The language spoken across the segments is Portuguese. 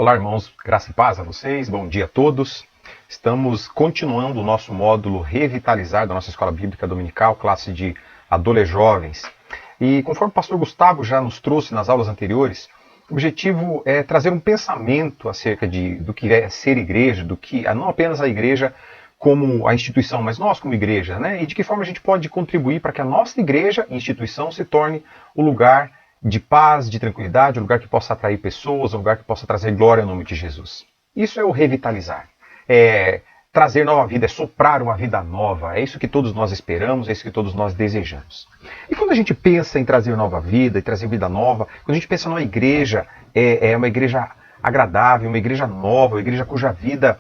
Olá, irmãos, graça e paz a vocês, bom dia a todos. Estamos continuando o nosso módulo Revitalizar da nossa Escola Bíblica Dominical, classe de adolescentes. E conforme o pastor Gustavo já nos trouxe nas aulas anteriores, o objetivo é trazer um pensamento acerca do que é ser igreja, do que não apenas a igreja como a instituição, mas nós como igreja, né? E de que forma a gente pode contribuir para que a nossa igreja e instituição se torne o lugar de paz, de tranquilidade, um lugar que possa atrair pessoas, um lugar que possa trazer glória ao nome de Jesus. Isso é o revitalizar. É trazer nova vida, é soprar uma vida nova. É isso que todos nós esperamos, é isso que todos nós desejamos. E quando a gente pensa em trazer nova vida e trazer vida nova, quando a gente pensa numa igreja, é uma igreja agradável, uma igreja nova, uma igreja cuja vida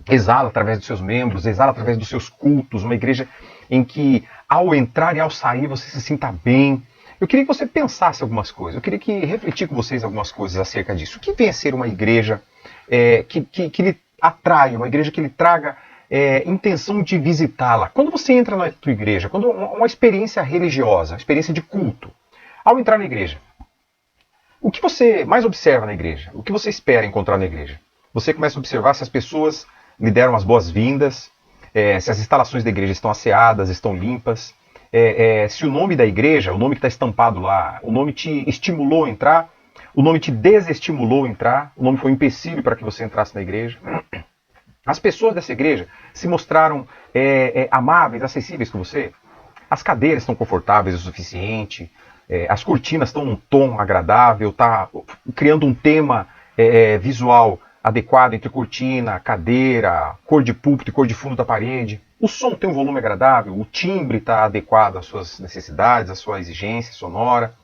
exala através dos seus membros, exala através dos seus cultos, uma igreja em que ao entrar e ao sair você se sinta bem. Eu queria que você pensasse algumas coisas, eu queria refletir com vocês algumas coisas acerca disso. O que vem a ser uma igreja que lhe atrai, uma igreja que lhe traga intenção de visitá-la? Quando você entra na tua igreja, quando uma experiência religiosa, uma experiência de culto, ao entrar na igreja, o que você mais observa na igreja? O que você espera encontrar na igreja? Você começa a observar se as pessoas lhe deram as boas-vindas, se as instalações da igreja estão asseadas, estão limpas, se o nome da igreja, o nome que está estampado lá, o nome te estimulou a entrar, o nome te desestimulou a entrar, o nome foi um empecilho para que você entrasse na igreja. As pessoas dessa igreja se mostraram amáveis, acessíveis com você. As cadeiras estão confortáveis o suficiente, as cortinas estão num tom agradável, está criando um tema visual adequado entre cortina, cadeira, cor de púlpito e cor de fundo da parede. O som tem um volume agradável, o timbre está adequado às suas necessidades, à sua exigência sonora.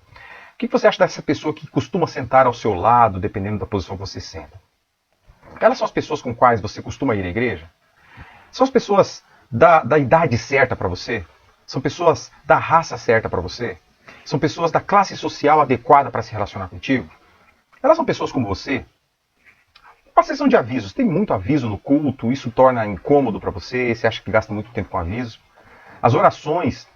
O que você acha dessa pessoa que costuma sentar ao seu lado, dependendo da posição que você senta? Elas são as pessoas com quais você costuma ir à igreja? São as pessoas da idade certa para você? São pessoas da raça certa para você? São pessoas da classe social adequada para se relacionar contigo? Elas são pessoas como você? Uma sessão de avisos. Tem muito aviso no culto, isso torna incômodo para você, você acha que gasta muito tempo com aviso. As orações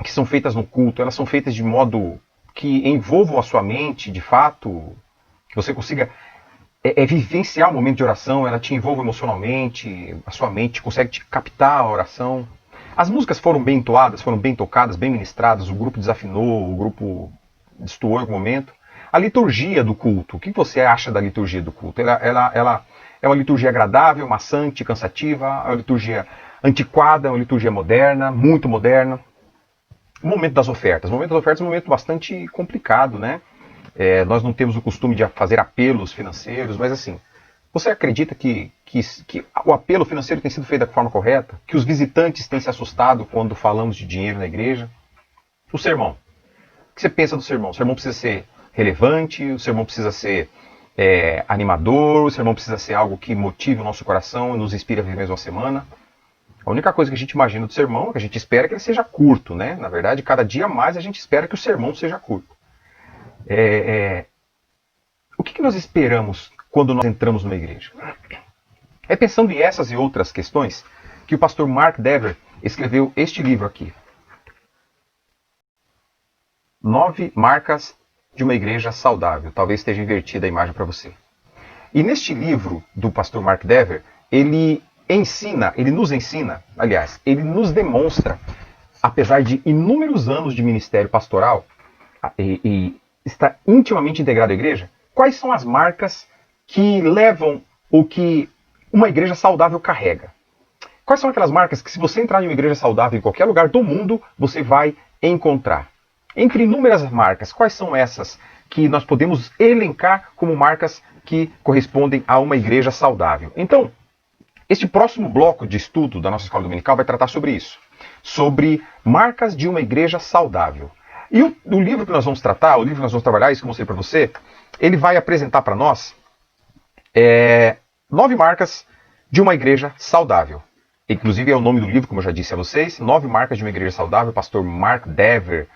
que são feitas no culto, elas são feitas de modo que envolvam a sua mente, de fato, que você consiga vivenciar o momento de oração, ela te envolve emocionalmente, a sua mente consegue te captar a oração. As músicas foram bem entoadas, foram bem tocadas, bem ministradas, o grupo desafinou, o grupo destoou em algum momento. A liturgia do culto, o que você acha da liturgia do culto? Ela é uma liturgia agradável, maçante, cansativa, é uma liturgia antiquada, é uma liturgia moderna, muito moderna. O momento das ofertas. O momento das ofertas é um momento bastante complicado, né? Nós não temos o costume de fazer apelos financeiros, mas assim, você acredita que o apelo financeiro tem sido feito da forma correta? Que os visitantes têm se assustado quando falamos de dinheiro na igreja? O sermão. O que você pensa do sermão? O sermão precisa ser relevante, o sermão precisa ser animador, o sermão precisa ser algo que motive o nosso coração e nos inspire a viver mais uma semana. A única coisa que a gente imagina do sermão, que a gente espera que ele seja curto, né? Na verdade, cada dia mais a gente espera que o sermão seja curto. O que nós esperamos quando nós entramos numa igreja? É pensando em essas e outras questões que o pastor Mark Dever escreveu este livro aqui. 9 marcas de uma igreja saudável. Talvez esteja invertida a imagem para você. E neste livro do pastor Mark Dever, ele nos demonstra, apesar de inúmeros anos de ministério pastoral e está intimamente integrado à igreja, quais são as marcas que levam o que uma igreja saudável carrega. Quais são aquelas marcas que, se você entrar em uma igreja saudável em qualquer lugar do mundo, você vai encontrar? Entre inúmeras marcas, quais são essas que nós podemos elencar como marcas que correspondem a uma igreja saudável? Então, este próximo bloco de estudo da nossa escola dominical vai tratar sobre isso. Sobre marcas de uma igreja saudável. E o livro que nós vamos tratar, o livro que nós vamos trabalhar, isso que eu mostrei para você, ele vai apresentar para nós 9 marcas de uma igreja saudável. Inclusive é o nome do livro, como eu já disse a vocês, 9 marcas de uma igreja saudável, pastor Mark Dever.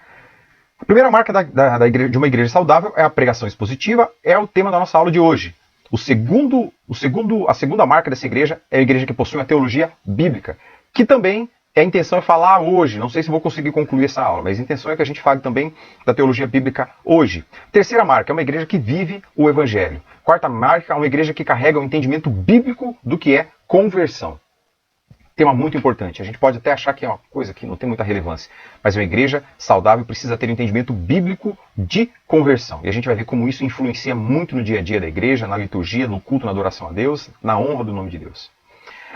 A primeira marca de uma igreja saudável é a pregação expositiva, é o tema da nossa aula de hoje. A segunda marca dessa igreja é a igreja que possui uma teologia bíblica, que também a intenção é falar hoje. Não sei se vou conseguir concluir essa aula, mas a intenção é que a gente fale também da teologia bíblica hoje. Terceira marca, é uma igreja que vive o evangelho. Quarta marca, é uma igreja que carrega o entendimento bíblico do que é conversão. Tema muito importante. A gente pode até achar que é uma coisa que não tem muita relevância, mas uma igreja saudável precisa ter um entendimento bíblico de conversão. E a gente vai ver como isso influencia muito no dia a dia da igreja, na liturgia, no culto, na adoração a Deus, na honra do nome de Deus.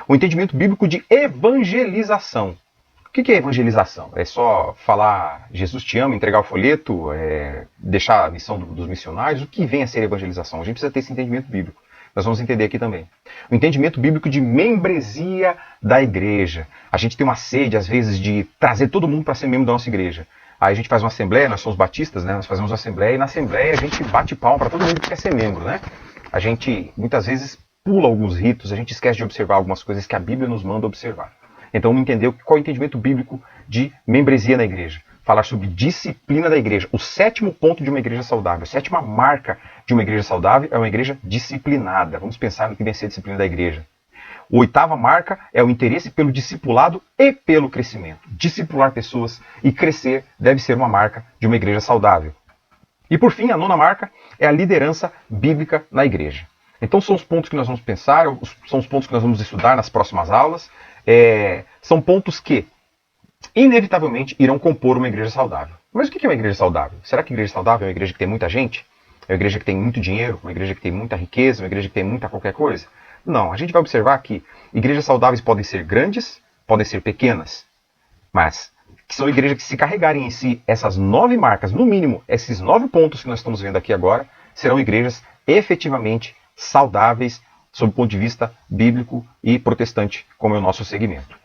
O entendimento bíblico de evangelização. O que é evangelização? É só falar Jesus te ama, entregar o folheto, deixar a missão dos missionários? O que vem a ser evangelização? A gente precisa ter esse entendimento bíblico. Nós vamos entender aqui também. O entendimento bíblico de membresia da igreja. A gente tem uma sede, às vezes, de trazer todo mundo para ser membro da nossa igreja. Aí a gente faz uma assembleia, nós somos batistas, né? Nós fazemos uma assembleia e na assembleia a gente bate palma para todo mundo que quer ser membro, né? A gente, muitas vezes, pula alguns ritos, a gente esquece de observar algumas coisas que a Bíblia nos manda observar. Então, vamos entender qual é o entendimento bíblico de membresia na igreja. Falar sobre disciplina da igreja. O sétimo ponto de uma igreja saudável, a sétima marca de uma igreja saudável é uma igreja disciplinada. Vamos pensar no que vem a ser a disciplina da igreja. A oitava marca é o interesse pelo discipulado e pelo crescimento. Discipular pessoas e crescer deve ser uma marca de uma igreja saudável. E por fim, a nona marca é a liderança bíblica na igreja. Então são os pontos que nós vamos pensar, são os pontos que nós vamos estudar nas próximas aulas. São pontos que inevitavelmente irão compor uma igreja saudável. Mas o que é uma igreja saudável? Será que a igreja saudável é uma igreja que tem muita gente? É uma igreja que tem muito dinheiro? Uma igreja que tem muita riqueza? Uma igreja que tem muita qualquer coisa? Não, a gente vai observar que igrejas saudáveis podem ser grandes, podem ser pequenas, mas que são igrejas que se carregarem em si essas 9 marcas, no mínimo esses 9 pontos que nós estamos vendo aqui agora, serão igrejas efetivamente saudáveis sob o ponto de vista bíblico e protestante, como é o nosso segmento.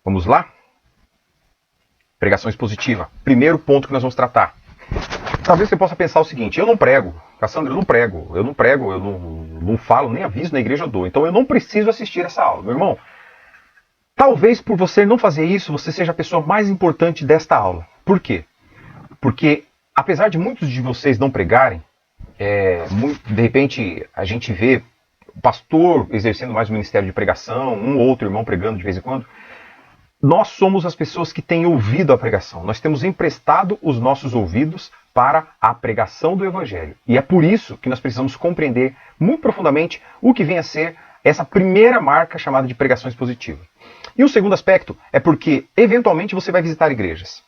Vamos lá? Pregação expositiva. Primeiro ponto que nós vamos tratar. Talvez você possa pensar o seguinte: eu não prego, Cassandra, eu não falo, nem aviso na igreja eu dou, então eu não preciso assistir essa aula. Meu irmão, talvez por você não fazer isso, você seja a pessoa mais importante desta aula. Por quê? Porque, apesar de muitos de vocês não pregarem, de repente a gente vê o pastor exercendo mais o ministério de pregação, um ou outro irmão pregando de vez em quando. Nós somos as pessoas que têm ouvido a pregação. Nós temos emprestado os nossos ouvidos para a pregação do Evangelho. E é por isso que nós precisamos compreender muito profundamente o que vem a ser essa primeira marca chamada de pregação expositiva. E o segundo aspecto é porque, eventualmente, você vai visitar igrejas.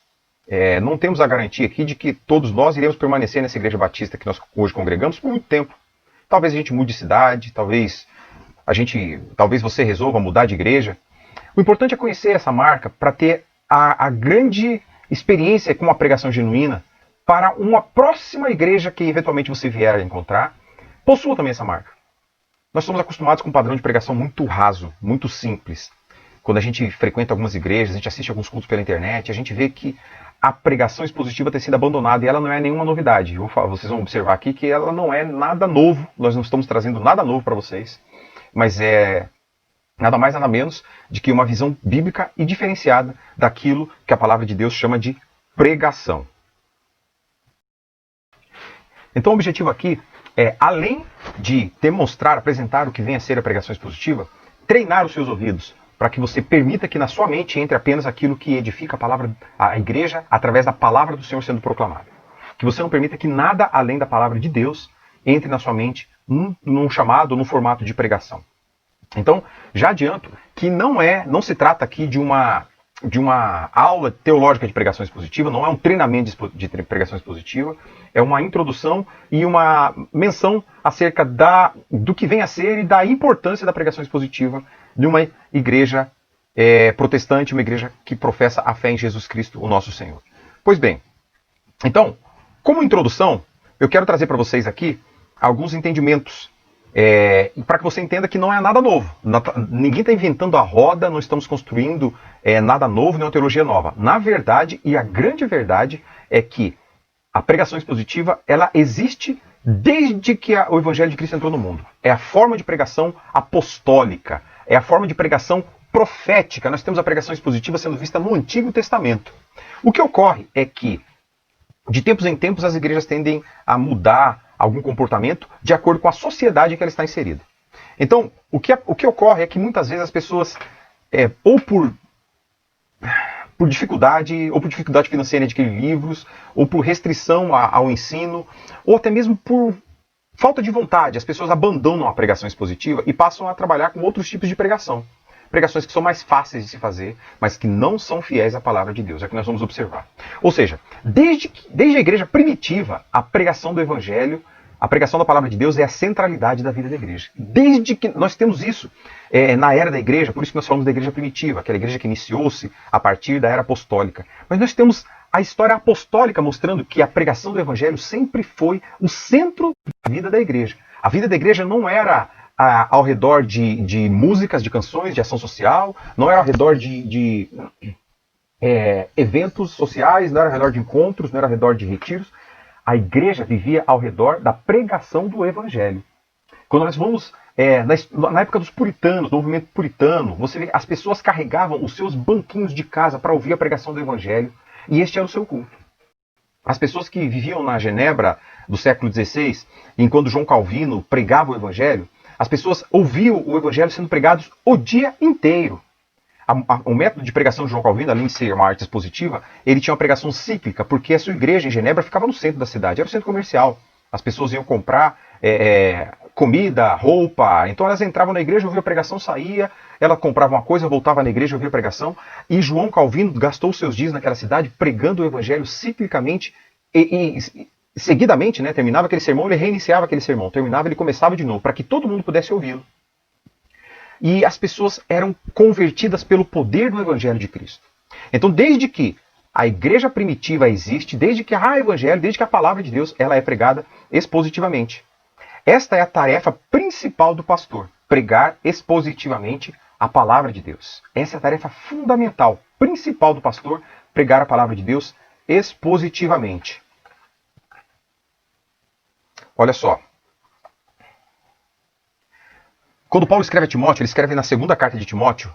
Não temos a garantia aqui de que todos nós iremos permanecer nessa igreja batista que nós hoje congregamos por muito tempo. Talvez a gente mude de cidade, talvez você resolva mudar de igreja. O importante é conhecer essa marca para ter a grande experiência com uma pregação genuína para uma próxima igreja que eventualmente você vier a encontrar, possua também essa marca. Nós somos acostumados com um padrão de pregação muito raso, muito simples. Quando a gente frequenta algumas igrejas, a gente assiste alguns cultos pela internet, a gente vê que a pregação expositiva tem sido abandonada e ela não é nenhuma novidade. Vocês vão observar aqui que ela não é nada novo, nós não estamos trazendo nada novo para vocês, mas é nada mais, nada menos de que uma visão bíblica e diferenciada daquilo que a palavra de Deus chama de pregação. Então o objetivo aqui é, além de demonstrar, apresentar o que vem a ser a pregação expositiva, treinar os seus ouvidos, para que você permita que na sua mente entre apenas aquilo que edifica a igreja através da palavra do Senhor sendo proclamada. Que você não permita que nada além da palavra de Deus entre na sua mente num chamado, num formato de pregação. Então, já adianto que não se trata aqui de uma aula teológica de pregação expositiva, não é um treinamento de pregação expositiva, é uma introdução e uma menção acerca do que vem a ser e da importância da pregação expositiva de uma igreja protestante, uma igreja que professa a fé em Jesus Cristo, o nosso Senhor. Pois bem, então, como introdução, eu quero trazer para vocês aqui alguns entendimentos para que você entenda que não é nada novo. Ninguém está inventando a roda, não estamos construindo nada novo, nem uma teologia nova. Na verdade, e a grande verdade, é que a pregação expositiva ela existe desde que o Evangelho de Cristo entrou no mundo. É a forma de pregação apostólica, é a forma de pregação profética. Nós temos a pregação expositiva sendo vista no Antigo Testamento. O que ocorre é que, de tempos em tempos, as igrejas tendem a mudar algum comportamento de acordo com a sociedade em que ela está inserida. Então, o que ocorre é que muitas vezes as pessoas, ou por dificuldade, ou por dificuldade financeira em adquirir livros, ou por restrição ao ensino, ou até mesmo por falta de vontade, as pessoas abandonam a pregação expositiva e passam a trabalhar com outros tipos de pregação. Pregações que são mais fáceis de se fazer, mas que não são fiéis à palavra de Deus. É o que nós vamos observar. Ou seja, desde a igreja primitiva, a pregação do evangelho, a pregação da palavra de Deus é a centralidade da vida da igreja. Desde que nós temos isso na era da igreja, por isso que nós falamos da igreja primitiva, aquela igreja que iniciou-se a partir da era apostólica. Mas nós temos a história apostólica mostrando que a pregação do evangelho sempre foi o centro da vida da igreja. A vida da igreja não era ao redor de músicas, de canções, de ação social, não era ao redor de eventos sociais, não era ao redor de encontros, não era ao redor de retiros. A igreja vivia ao redor da pregação do evangelho. Quando nós vamos, na época dos puritanos, do movimento puritano, você vê, as pessoas carregavam os seus banquinhos de casa para ouvir a pregação do evangelho, e este era o seu culto. As pessoas que viviam na Genebra do século XVI, enquanto João Calvino pregava o evangelho, as pessoas ouviam o evangelho sendo pregados o dia inteiro. O método de pregação de João Calvino, além de ser uma arte expositiva, ele tinha uma pregação cíclica, porque a sua igreja em Genebra ficava no centro da cidade, era o centro comercial. As pessoas iam comprar comida, roupa, então elas entravam na igreja, ouviam a pregação, saía, ela comprava uma coisa, voltava na igreja, ouvia a pregação, e João Calvino gastou seus dias naquela cidade pregando o evangelho ciclicamente e seguidamente, né, terminava aquele sermão, ele reiniciava aquele sermão, terminava, ele começava de novo, para que todo mundo pudesse ouvi-lo. E as pessoas eram convertidas pelo poder do evangelho de Cristo. Então, desde que a igreja primitiva existe, desde que há evangelho, desde que a palavra de Deus ela é pregada expositivamente. Esta é a tarefa principal do pastor, pregar expositivamente a palavra de Deus. Essa é a tarefa fundamental, principal do pastor, pregar a palavra de Deus expositivamente. Olha só. Quando Paulo escreve a Timóteo, ele escreve na segunda carta de Timóteo,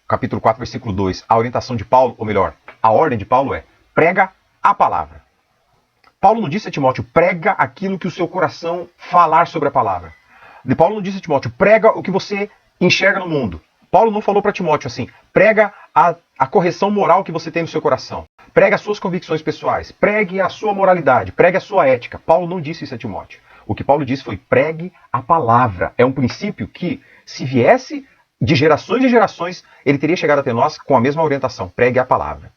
capítulo 4, versículo 2, a orientação de Paulo, ou melhor, a ordem de Paulo é: prega a palavra. Paulo não disse a Timóteo: prega aquilo que o seu coração falar sobre a palavra. Paulo não disse a Timóteo: prega o que você enxerga no mundo. Paulo não falou para Timóteo assim: prega a correção moral que você tem no seu coração. Prega as suas convicções pessoais. Pregue a sua moralidade. Pregue a sua ética. Paulo não disse isso a Timóteo. O que Paulo disse foi: pregue a palavra. É um princípio que, se viesse de gerações e gerações, ele teria chegado até nós com a mesma orientação: pregue a palavra.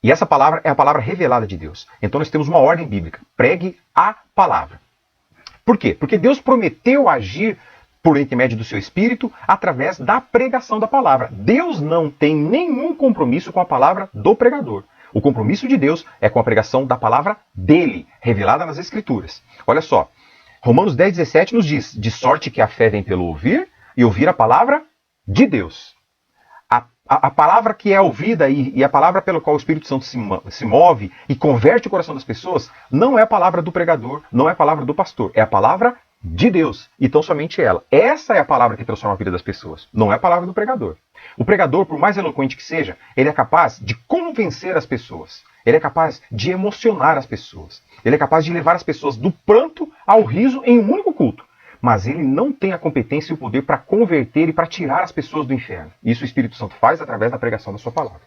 E essa palavra é a palavra revelada de Deus. Então nós temos uma ordem bíblica: pregue a palavra. Por quê? Porque Deus prometeu agir por intermédio do seu Espírito através da pregação da palavra. Deus não tem nenhum compromisso com a palavra do pregador. O compromisso de Deus é com a pregação da palavra dele, revelada nas Escrituras. Olha só, Romanos 10, 17 nos diz: de sorte que a fé vem pelo ouvir, e ouvir a palavra de Deus. A palavra que é ouvida e a palavra pela qual o Espírito Santo se move e converte o coração das pessoas, não é a palavra do pregador, não é a palavra do pastor, é a palavra de Deus. Então somente ela. Essa é a palavra que transforma a vida das pessoas, não é a palavra do pregador. O pregador, por mais eloquente que seja, ele é capaz de convencer as pessoas. Ele é capaz de emocionar as pessoas. Ele é capaz de levar as pessoas do pranto ao riso em um único culto. Mas ele não tem a competência e o poder para converter e para tirar as pessoas do inferno. Isso o Espírito Santo faz através da pregação da sua palavra.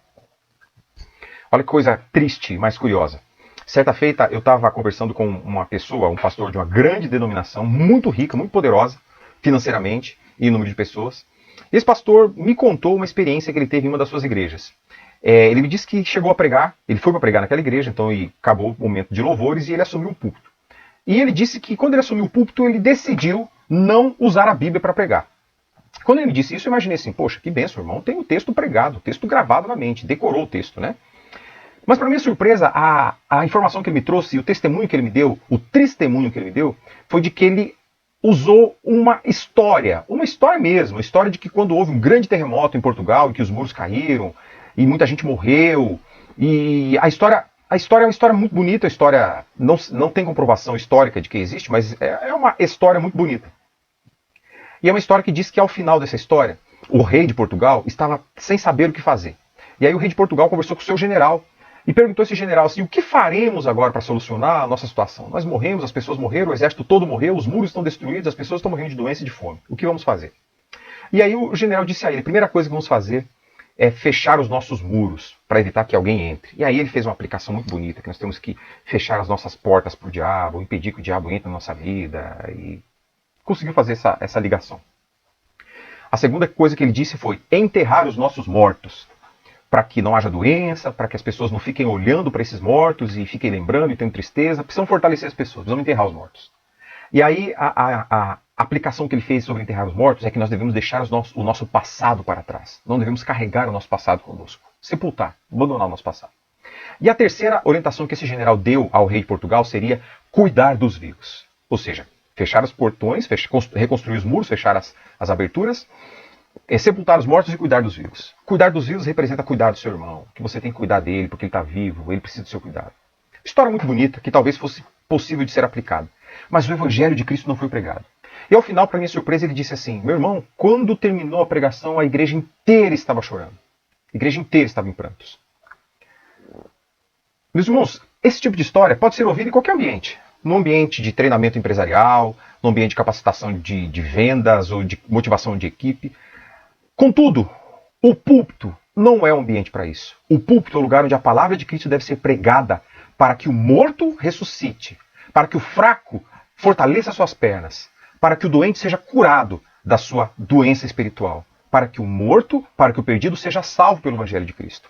Olha que coisa triste, mas curiosa. Certa feita eu estava conversando com uma pessoa, um pastor de uma grande denominação, muito rica, muito poderosa, financeiramente e em número de pessoas. Esse pastor me contou uma experiência que ele teve em uma das suas igrejas. Ele me disse que chegou a pregar, ele foi para pregar naquela igreja, então acabou o momento de louvores e ele assumiu o púlpito. E ele disse que quando ele assumiu o púlpito, ele decidiu não usar a Bíblia para pregar. Quando ele me disse isso, eu imaginei assim: poxa, que benção, irmão, tem o texto pregado, o texto gravado na mente, decorou o texto, né? Mas para minha surpresa, a informação que ele me trouxe, o testemunho que ele me deu, o testemunho que ele me deu, foi de que ele usou uma história mesmo, uma história de que quando houve um grande terremoto em Portugal, e que os muros caíram, e muita gente morreu, e a história é uma história muito bonita, a história não tem comprovação histórica de que existe, mas é uma história muito bonita. E é uma história que diz que ao final dessa história, o rei de Portugal estava sem saber o que fazer. E aí o rei de Portugal conversou com o seu general e perguntou a esse general assim: o que faremos agora para solucionar a nossa situação? Nós morremos, as pessoas morreram, o exército todo morreu, os muros estão destruídos, as pessoas estão morrendo de doença e de fome. O que vamos fazer? E aí o general disse a ele: a primeira coisa que vamos fazer é fechar os nossos muros para evitar que alguém entre. E aí ele fez uma aplicação muito bonita, que nós temos que fechar as nossas portas para o diabo, impedir que o diabo entre na nossa vida, e conseguiu fazer essa ligação. A segunda coisa que ele disse foi enterrar os nossos mortos, para que não haja doença, para que as pessoas não fiquem olhando para esses mortos e fiquem lembrando e tendo tristeza. Precisam fortalecer as pessoas, precisam enterrar os mortos. E aí a aplicação que ele fez sobre enterrar os mortos é que nós devemos deixar o nosso passado para trás. Não devemos carregar o nosso passado conosco. Sepultar, abandonar o nosso passado. E a terceira orientação que esse general deu ao rei de Portugal seria cuidar dos vivos. Ou seja, fechar os portões, reconstruir os muros, fechar as aberturas, sepultar os mortos e cuidar dos vivos. Cuidar dos vivos representa cuidar do seu irmão, que você tem que cuidar dele porque ele está vivo, ele precisa do seu cuidado. História muito bonita, que talvez fosse possível de ser aplicada. Mas o evangelho de Cristo não foi pregado. E ao final, para minha surpresa, ele disse assim: meu irmão, quando terminou a pregação, a igreja inteira estava chorando. A igreja inteira estava em prantos. Meus irmãos, esse tipo de história pode ser ouvido em qualquer ambiente. No ambiente de treinamento empresarial, no ambiente de capacitação de vendas ou de motivação de equipe. Contudo, o púlpito não é um ambiente para isso. O púlpito é o lugar onde a palavra de Cristo deve ser pregada para que o morto ressuscite, para que o fraco fortaleça suas pernas, para que o doente seja curado da sua doença espiritual, para que o morto, para que o perdido seja salvo pelo evangelho de Cristo.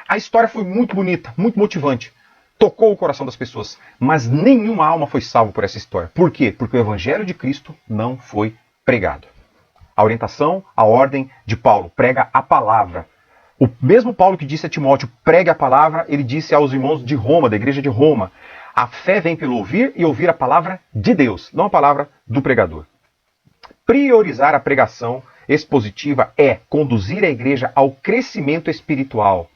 A história foi muito bonita, muito motivante. Tocou o coração das pessoas, mas nenhuma alma foi salva por essa história. Por quê? Porque o evangelho de Cristo não foi pregado. A orientação, a ordem de Paulo, prega a palavra. O mesmo Paulo que disse a Timóteo, pregue a palavra, ele disse aos irmãos de Roma, da igreja de Roma, a fé vem pelo ouvir e ouvir a palavra de Deus, não a palavra do pregador. Priorizar a pregação expositiva é conduzir a igreja ao crescimento espiritual.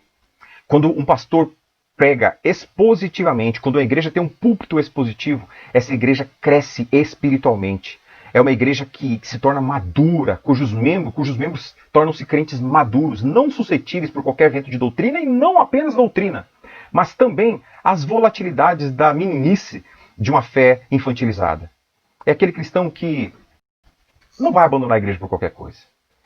Quando um pastor prega expositivamente, quando a igreja tem um púlpito expositivo, essa igreja cresce espiritualmente. É uma igreja que se torna madura, cujos membros tornam-se crentes maduros, não suscetíveis por qualquer vento de doutrina, e não apenas doutrina, mas também as volatilidades da meninice de uma fé infantilizada. É aquele cristão que não vai abandonar a igreja por qualquer coisa.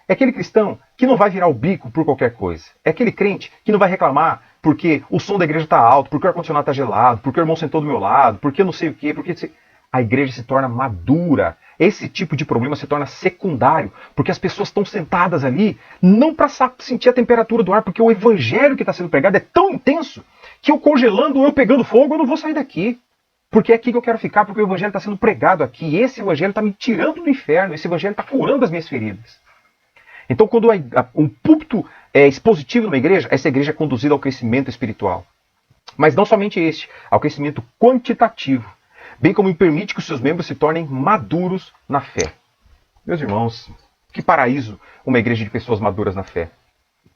É aquele cristão que não vai virar o bico por qualquer coisa. É aquele crente que não vai reclamar porque o som da igreja está alto, porque o ar-condicionado está gelado, porque o irmão sentou do meu lado, porque eu não sei o quê, porque... A igreja se torna madura. Esse tipo de problema se torna secundário, porque as pessoas estão sentadas ali não para sentir a temperatura do ar, porque o evangelho que está sendo pregado é tão intenso que eu congelando ou eu pegando fogo, eu não vou sair daqui. Porque é aqui que eu quero ficar, porque o evangelho está sendo pregado aqui. Esse evangelho está me tirando do inferno, esse evangelho está curando as minhas feridas. Então, quando um púlpito é expositivo numa igreja, essa igreja é conduzida ao crescimento espiritual. Mas não somente este, ao crescimento quantitativo, bem como permite que os seus membros se tornem maduros na fé. Meus irmãos, que paraíso uma igreja de pessoas maduras na fé.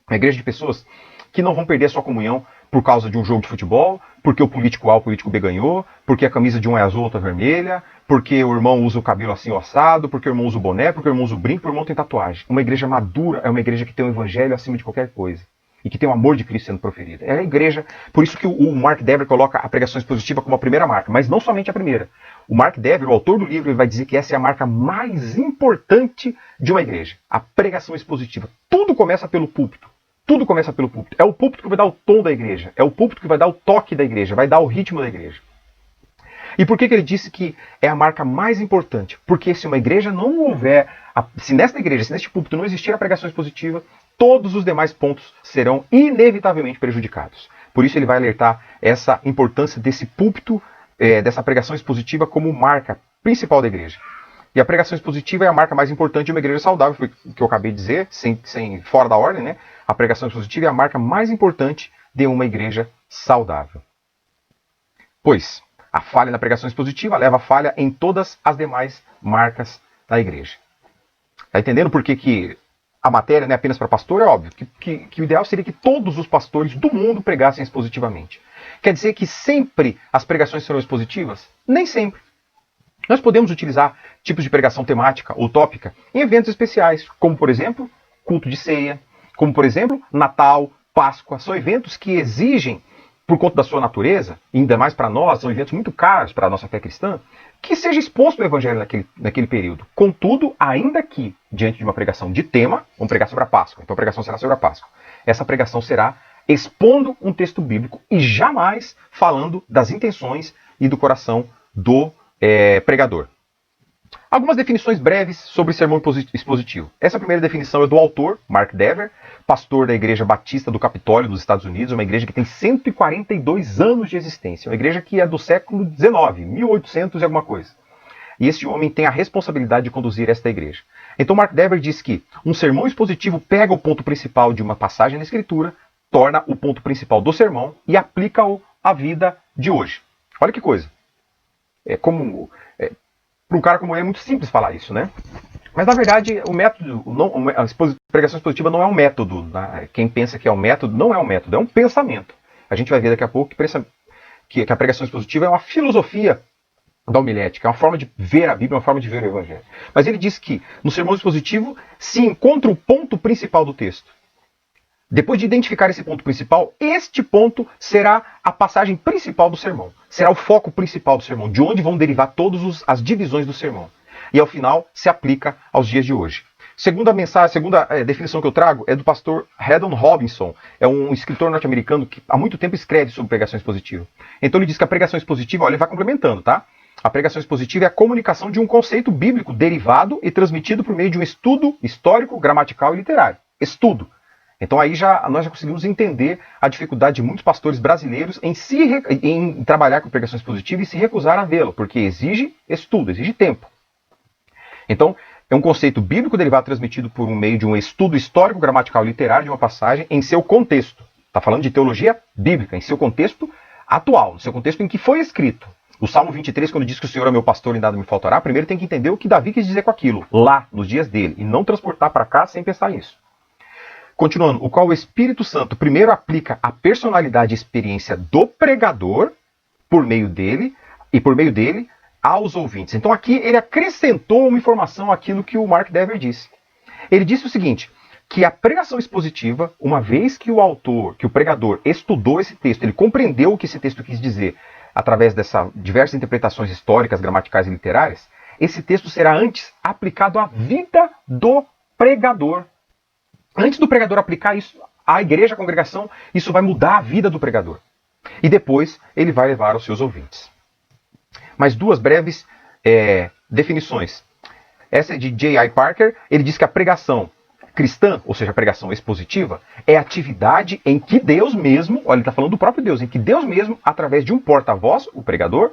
Uma igreja de pessoas que não vão perder a sua comunhão por causa de um jogo de futebol, porque o político A ou o político B ganhou, porque a camisa de um é azul, outra vermelha, porque o irmão usa o cabelo assim assado, porque o irmão usa o boné, porque o irmão usa o brinco, porque o irmão tem tatuagem. Uma igreja madura é uma igreja que tem o evangelho acima de qualquer coisa. E que tem o amor de Cristo sendo proferido. É a igreja, por isso que o Mark Dever coloca a pregação expositiva como a primeira marca, mas não somente a primeira. O Mark Dever, o autor do livro, ele vai dizer que essa é a marca mais importante de uma igreja. A pregação expositiva. Tudo começa pelo púlpito. Tudo começa pelo púlpito. É o púlpito que vai dar o tom da igreja. É o púlpito que vai dar o toque da igreja, vai dar o ritmo da igreja. E por que ele disse que é a marca mais importante? Porque se uma igreja não houver, se nesta igreja, se neste púlpito não existir a pregação expositiva, todos os demais pontos serão inevitavelmente prejudicados. Por isso ele vai alertar essa importância desse púlpito, dessa pregação expositiva como marca principal da igreja. E a pregação expositiva é a marca mais importante de uma igreja saudável, foi o que eu acabei de dizer, fora da ordem, né? A pregação expositiva é a marca mais importante de uma igreja saudável. Pois, a falha na pregação expositiva leva a falha em todas as demais marcas da igreja. Está entendendo por que a matéria não é apenas para pastor? É óbvio que o ideal seria que todos os pastores do mundo pregassem expositivamente. Quer dizer que sempre as pregações serão expositivas? Nem sempre. Nós podemos utilizar tipos de pregação temática ou tópica em eventos especiais, como por exemplo, culto de ceia, como por exemplo, Natal, Páscoa, são eventos que exigem, por conta da sua natureza, ainda mais para nós, são eventos muito caros para a nossa fé cristã, que seja exposto o evangelho naquele período. Contudo, ainda que, diante de uma pregação de tema, vamos pregar sobre a Páscoa, então a pregação será sobre a Páscoa. Essa pregação será expondo um texto bíblico e jamais falando das intenções e do coração do pregador. Algumas definições breves sobre sermão expositivo. Essa primeira definição é do autor, Mark Dever, pastor da Igreja Batista do Capitólio, nos Estados Unidos, uma igreja que tem 142 anos de existência, uma igreja que é do século XIX, 1800 e alguma coisa. E esse homem tem a responsabilidade de conduzir esta igreja. Então Mark Dever diz que um sermão expositivo pega o ponto principal de uma passagem na Escritura, torna o ponto principal do sermão e aplica-o à vida de hoje. Olha que coisa. Para um cara como ele é muito simples falar isso, né? Mas na verdade o método, a pregação expositiva não é um método. Né? Quem pensa que é um método, não é um método, é um pensamento. A gente vai ver daqui a pouco que a pregação expositiva é uma filosofia da homilética, é uma forma de ver a Bíblia, uma forma de ver o Evangelho. Mas ele diz que no sermão expositivo se encontra o ponto principal do texto. Depois de identificar esse ponto principal, este ponto será a passagem principal do sermão. Será o foco principal do sermão, de onde vão derivar todas as divisões do sermão. E ao final se aplica aos dias de hoje. Segunda definição que eu trago é do pastor Haddon Robinson. É um escritor norte-americano que há muito tempo escreve sobre pregação expositiva. Então ele diz que a pregação expositiva, olha, ele vai complementando, tá? A pregação expositiva é a comunicação de um conceito bíblico derivado e transmitido por meio de um estudo histórico, gramatical e literário. Estudo. Então aí nós já conseguimos entender a dificuldade de muitos pastores brasileiros em trabalhar com pregação expositiva e se recusar a vê-lo, porque exige estudo, exige tempo. Então, é um conceito bíblico derivado transmitido por meio de um estudo histórico, gramatical e literário de uma passagem em seu contexto. Está falando de teologia bíblica, em seu contexto atual, no seu contexto em que foi escrito. O Salmo 23, quando diz que o Senhor é meu pastor e nada me faltará, primeiro tem que entender o que Davi quis dizer com aquilo, lá, nos dias dele, e não transportar para cá sem pensar nisso. Continuando, o qual o Espírito Santo primeiro aplica a personalidade e experiência do pregador por meio dele aos ouvintes. Então aqui ele acrescentou uma informação àquilo que o Mark Dever disse. Ele disse o seguinte, que a pregação expositiva, uma vez que o pregador estudou esse texto, ele compreendeu o que esse texto quis dizer através dessas diversas interpretações históricas, gramaticais e literárias, esse texto será antes aplicado à vida do pregador. Antes do pregador aplicar isso à igreja, à congregação, isso vai mudar a vida do pregador. E depois ele vai levar aos seus ouvintes. Mais duas breves definições. Essa é de J.I. Parker. Ele diz que a pregação cristã, ou seja, a pregação expositiva, é a atividade em que Deus mesmo, olha, ele está falando do próprio Deus, em que Deus mesmo, através de um porta-voz, o pregador,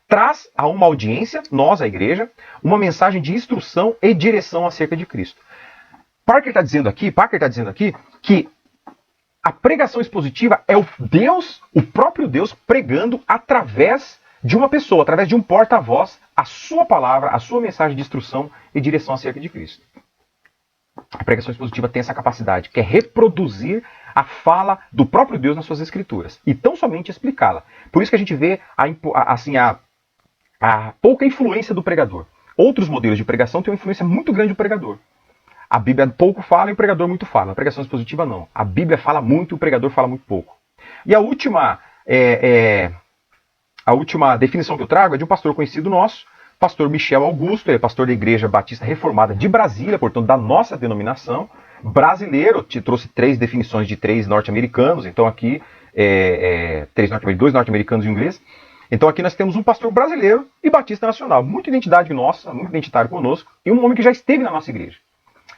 traz a uma audiência, nós, a igreja, uma mensagem de instrução e direção acerca de Cristo. Parker está dizendo aqui que a pregação expositiva é o próprio Deus pregando através de uma pessoa, através de um porta-voz, a sua palavra, a sua mensagem de instrução e direção acerca de Cristo. A pregação expositiva tem essa capacidade, que é reproduzir a fala do próprio Deus nas suas escrituras, e tão somente explicá-la. Por isso que a gente vê a pouca influência do pregador. Outros modelos de pregação têm uma influência muito grande do pregador. A Bíblia pouco fala e o pregador muito fala. A pregação expositiva não. A Bíblia fala muito e o pregador fala muito pouco. E a última definição que eu trago é de um pastor conhecido nosso, pastor Michel Augusto. Ele é pastor da Igreja Batista Reformada de Brasília, portanto da nossa denominação, brasileiro. Te trouxe 3 definições de 3 norte-americanos, então aqui 2 norte-americanos e um inglês. Então aqui nós temos um pastor brasileiro e batista nacional, muito identidade nossa, muito identitário conosco, e um homem que já esteve na nossa igreja.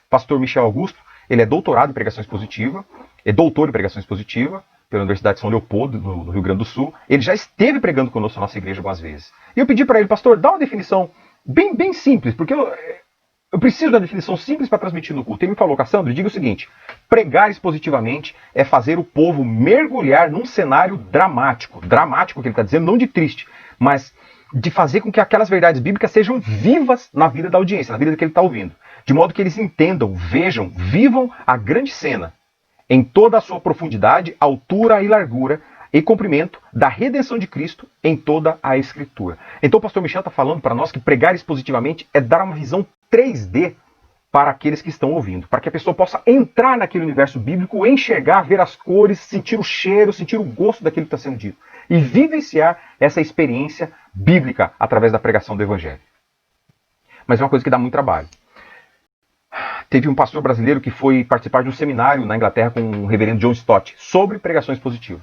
Pastor Michel Augusto, ele é doutorado em pregação expositiva, é doutor em pregação expositiva pela Universidade de São Leopoldo, no Rio Grande do Sul. Ele já esteve pregando conosco na nossa igreja algumas vezes. E eu pedi para ele, pastor, dá uma definição bem simples, porque eu preciso da definição simples para transmitir no culto. Ele me falou, Cassandro, diga o seguinte, pregar expositivamente é fazer o povo mergulhar num cenário dramático. Dramático, que ele está dizendo, não de triste, mas de fazer com que aquelas verdades bíblicas sejam vivas na vida da audiência, na vida que ele está ouvindo. De modo que eles entendam, vejam, vivam a grande cena, em toda a sua profundidade, altura e largura, e comprimento da redenção de Cristo em toda a Escritura. Então o pastor Michel está falando para nós que pregar expositivamente é dar uma visão 3D para aqueles que estão ouvindo, para que a pessoa possa entrar naquele universo bíblico, enxergar, ver as cores, sentir o cheiro, sentir o gosto daquilo que está sendo dito e vivenciar essa experiência bíblica através da pregação do Evangelho. Mas é uma coisa que dá muito trabalho. Teve um pastor brasileiro que foi participar de um seminário na Inglaterra com o reverendo John Stott sobre pregações positivas.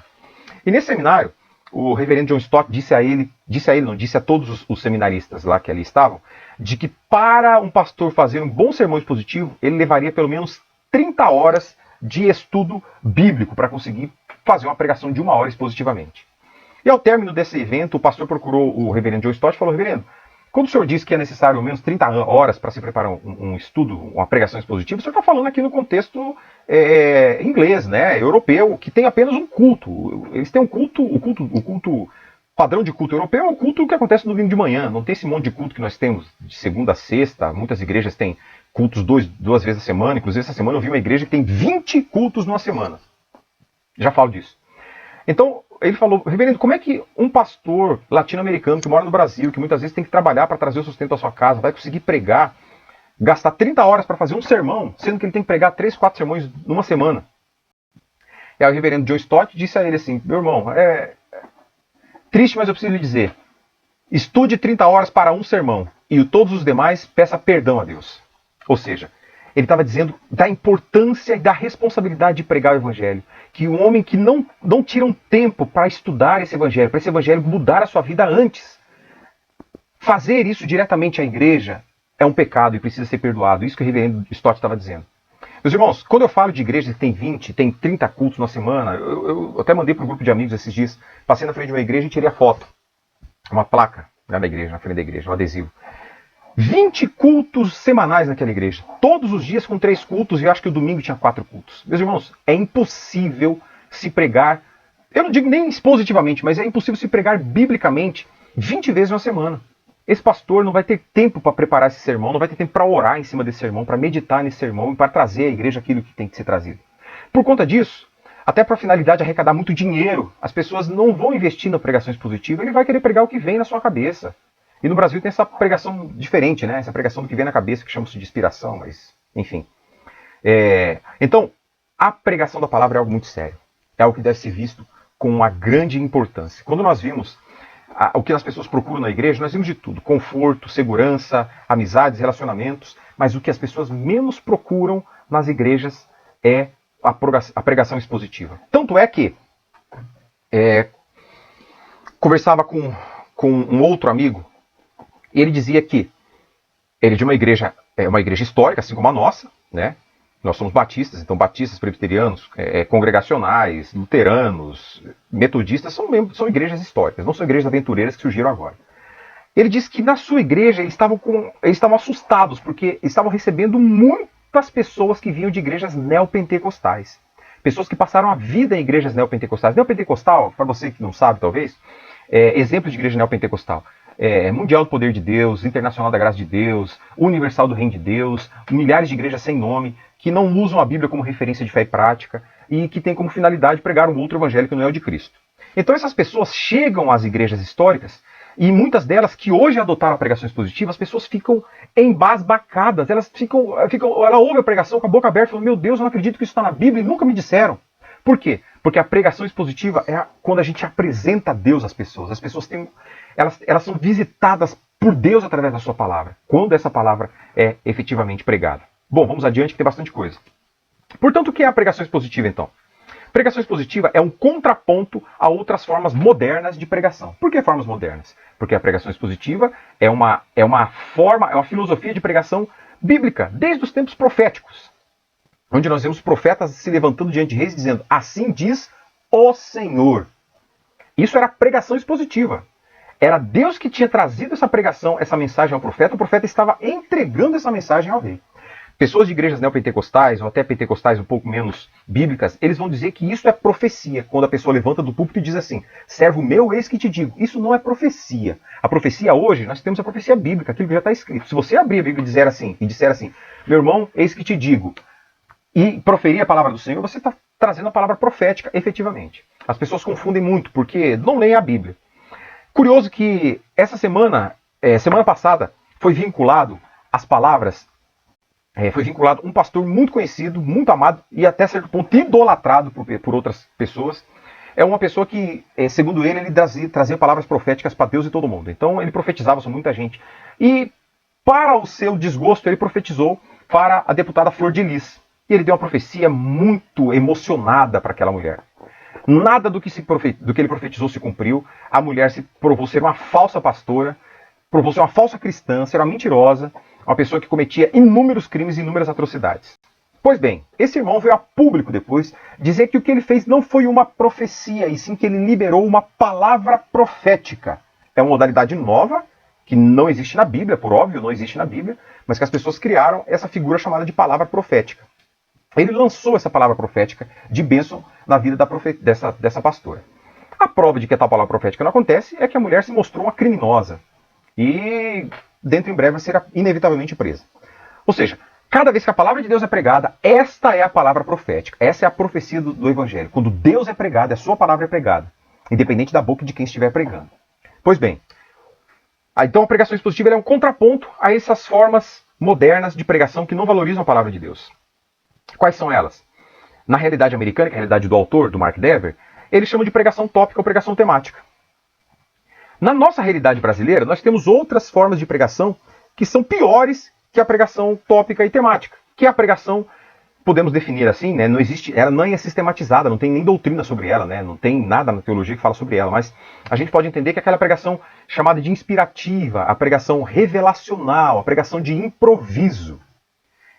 E nesse seminário, o reverendo John Stott disse a todos os seminaristas lá que ali estavam, de que para um pastor fazer um bom sermão expositivo, ele levaria pelo menos 30 horas de estudo bíblico para conseguir fazer uma pregação de 1 hora expositivamente. E ao término desse evento, o pastor procurou o reverendo John Stott e falou: reverendo, quando o senhor disse que é necessário ao menos 30 horas para se preparar um estudo, uma pregação expositiva, o senhor está falando aqui no contexto inglês, né, europeu, que tem apenas um culto. Eles têm um culto, o culto padrão de culto europeu é o culto que acontece no domingo de manhã. Não tem esse monte de culto que nós temos de segunda a sexta. Muitas igrejas têm cultos duas vezes a semana. Inclusive, essa semana eu vi uma igreja que tem 20 cultos numa semana. Já falo disso. Então, ele falou: reverendo, como é que um pastor latino-americano que mora no Brasil, que muitas vezes tem que trabalhar para trazer o sustento à sua casa, vai conseguir pregar, gastar 30 horas para fazer um sermão, sendo que ele tem que pregar 3, 4 sermões numa semana? E aí o reverendo John Stott disse a ele assim: meu irmão, triste, mas eu preciso lhe dizer, estude 30 horas para um sermão e todos os demais peça perdão a Deus. Ou seja, ele estava dizendo da importância e da responsabilidade de pregar o Evangelho. Que um homem que não tira um tempo para estudar esse Evangelho, para esse Evangelho mudar a sua vida antes, fazer isso diretamente à igreja é um pecado e precisa ser perdoado. Isso que o reverendo Stott estava dizendo. Meus irmãos, quando eu falo de igreja que tem 20, tem 30 cultos na semana, eu até mandei para um grupo de amigos esses dias, passei na frente de uma igreja e tirei a foto. Uma placa na igreja, na frente da igreja, um adesivo. 20 cultos semanais naquela igreja. Todos os dias com 3 cultos e eu acho que o domingo tinha 4 cultos. Meus irmãos, é impossível se pregar, eu não digo nem expositivamente, mas é impossível se pregar biblicamente 20 vezes na semana. Esse pastor não vai ter tempo para preparar esse sermão, não vai ter tempo para orar em cima desse sermão, para meditar nesse sermão e para trazer à igreja aquilo que tem que ser trazido. Por conta disso, até para a finalidade de arrecadar muito dinheiro, as pessoas não vão investir na pregação expositiva, ele vai querer pregar o que vem na sua cabeça. E no Brasil tem essa pregação diferente, né? Essa pregação do que vem na cabeça, que chama-se de inspiração, mas enfim. Então, a pregação da palavra é algo muito sério. É algo que deve ser visto com uma grande importância. Quando nós vimos o que as pessoas procuram na igreja, nós vimos de tudo. Conforto, segurança, amizades, relacionamentos. Mas o que as pessoas menos procuram nas igrejas é a pregação expositiva. Tanto é que conversava com um outro amigo, e ele dizia que ele é de uma igreja histórica, assim como a nossa, né? Nós somos batistas, então batistas, presbiterianos, congregacionais, luteranos, metodistas, são igrejas históricas, não são igrejas aventureiras que surgiram agora. Ele disse que na sua igreja eles estavam assustados, porque estavam recebendo muitas pessoas que vinham de igrejas neopentecostais. Pessoas que passaram a vida em igrejas neopentecostais. Neopentecostal, para você que não sabe talvez, exemplo de igreja neopentecostal. Mundial do Poder de Deus, Internacional da Graça de Deus, Universal do Reino de Deus, milhares de igrejas sem nome, que não usam a Bíblia como referência de fé e prática, e que tem como finalidade pregar um outro evangelho que não é o de Cristo. Então essas pessoas chegam às igrejas históricas, e muitas delas que hoje adotaram a pregação expositiva, as pessoas ficam embasbacadas, ela ouve a pregação com a boca aberta, falando: meu Deus, eu não acredito que isso está na Bíblia e nunca me disseram. Por quê? Porque a pregação expositiva é quando a gente apresenta a Deus às pessoas. As pessoas elas são visitadas por Deus através da sua palavra, quando essa palavra é efetivamente pregada. Bom, vamos adiante que tem bastante coisa. Portanto, o que é a pregação expositiva então? Pregação expositiva é um contraponto a outras formas modernas de pregação. Por que formas modernas? Porque a pregação expositiva é uma filosofia de pregação bíblica, desde os tempos proféticos, onde nós vemos profetas se levantando diante de reis dizendo: assim diz o Senhor. Isso era pregação expositiva. Era Deus que tinha trazido essa pregação, essa mensagem ao profeta. O profeta estava entregando essa mensagem ao rei. Pessoas de igrejas neopentecostais, ou até pentecostais um pouco menos bíblicas, eles vão dizer que isso é profecia. Quando a pessoa levanta do púlpito e diz assim: servo meu, eis que te digo. Isso não é profecia. A profecia hoje, nós temos a profecia bíblica, aquilo que já está escrito. Se você abrir a Bíblia e disser assim: meu irmão, eis que te digo, e proferir a palavra do Senhor, você está trazendo a palavra profética efetivamente. As pessoas confundem muito porque não leem a Bíblia. Curioso que essa semana passada, foi vinculado as palavras Foi vinculado a um pastor muito conhecido, muito amado e até certo ponto idolatrado por outras pessoas. É uma pessoa que, segundo ele trazia palavras proféticas para Deus e todo mundo. Então ele profetizava sobre muita gente. E para o seu desgosto, ele profetizou para a deputada Flor de Lis. E ele deu uma profecia muito emocionada para aquela mulher. Nada do que ele profetizou se cumpriu. A mulher se provou ser uma falsa pastora, provou ser uma falsa cristã, ser uma mentirosa, uma pessoa que cometia inúmeros crimes e inúmeras atrocidades. Pois bem, esse irmão veio a público depois dizer que o que ele fez não foi uma profecia, e sim que ele liberou uma palavra profética. É uma modalidade nova, que não existe na Bíblia, por óbvio, não existe na Bíblia, mas que as pessoas criaram essa figura chamada de palavra profética. Ele lançou essa palavra profética de bênção na vida dessa pastora. A prova de que a tal palavra profética não acontece é que a mulher se mostrou uma criminosa. E dentro em breve vai ser inevitavelmente presa. Ou seja, cada vez que a palavra de Deus é pregada, esta é a palavra profética. Essa é a profecia do Evangelho. Quando Deus é pregado, a sua palavra é pregada. Independente da boca de quem estiver pregando. Pois bem, então a pregação expositiva é um contraponto a essas formas modernas de pregação que não valorizam a palavra de Deus. Quais são elas? Na realidade americana, que é a realidade do autor, do Mark Dever, ele chama de pregação tópica ou pregação temática. Na nossa realidade brasileira, nós temos outras formas de pregação que são piores que a pregação tópica e temática. Que é a pregação, podemos definir assim, né? Não existe, ela não é sistematizada, não tem nem doutrina sobre ela, né? Não tem nada na teologia que fala sobre ela, mas a gente pode entender que aquela pregação chamada de inspirativa, a pregação revelacional, a pregação de improviso.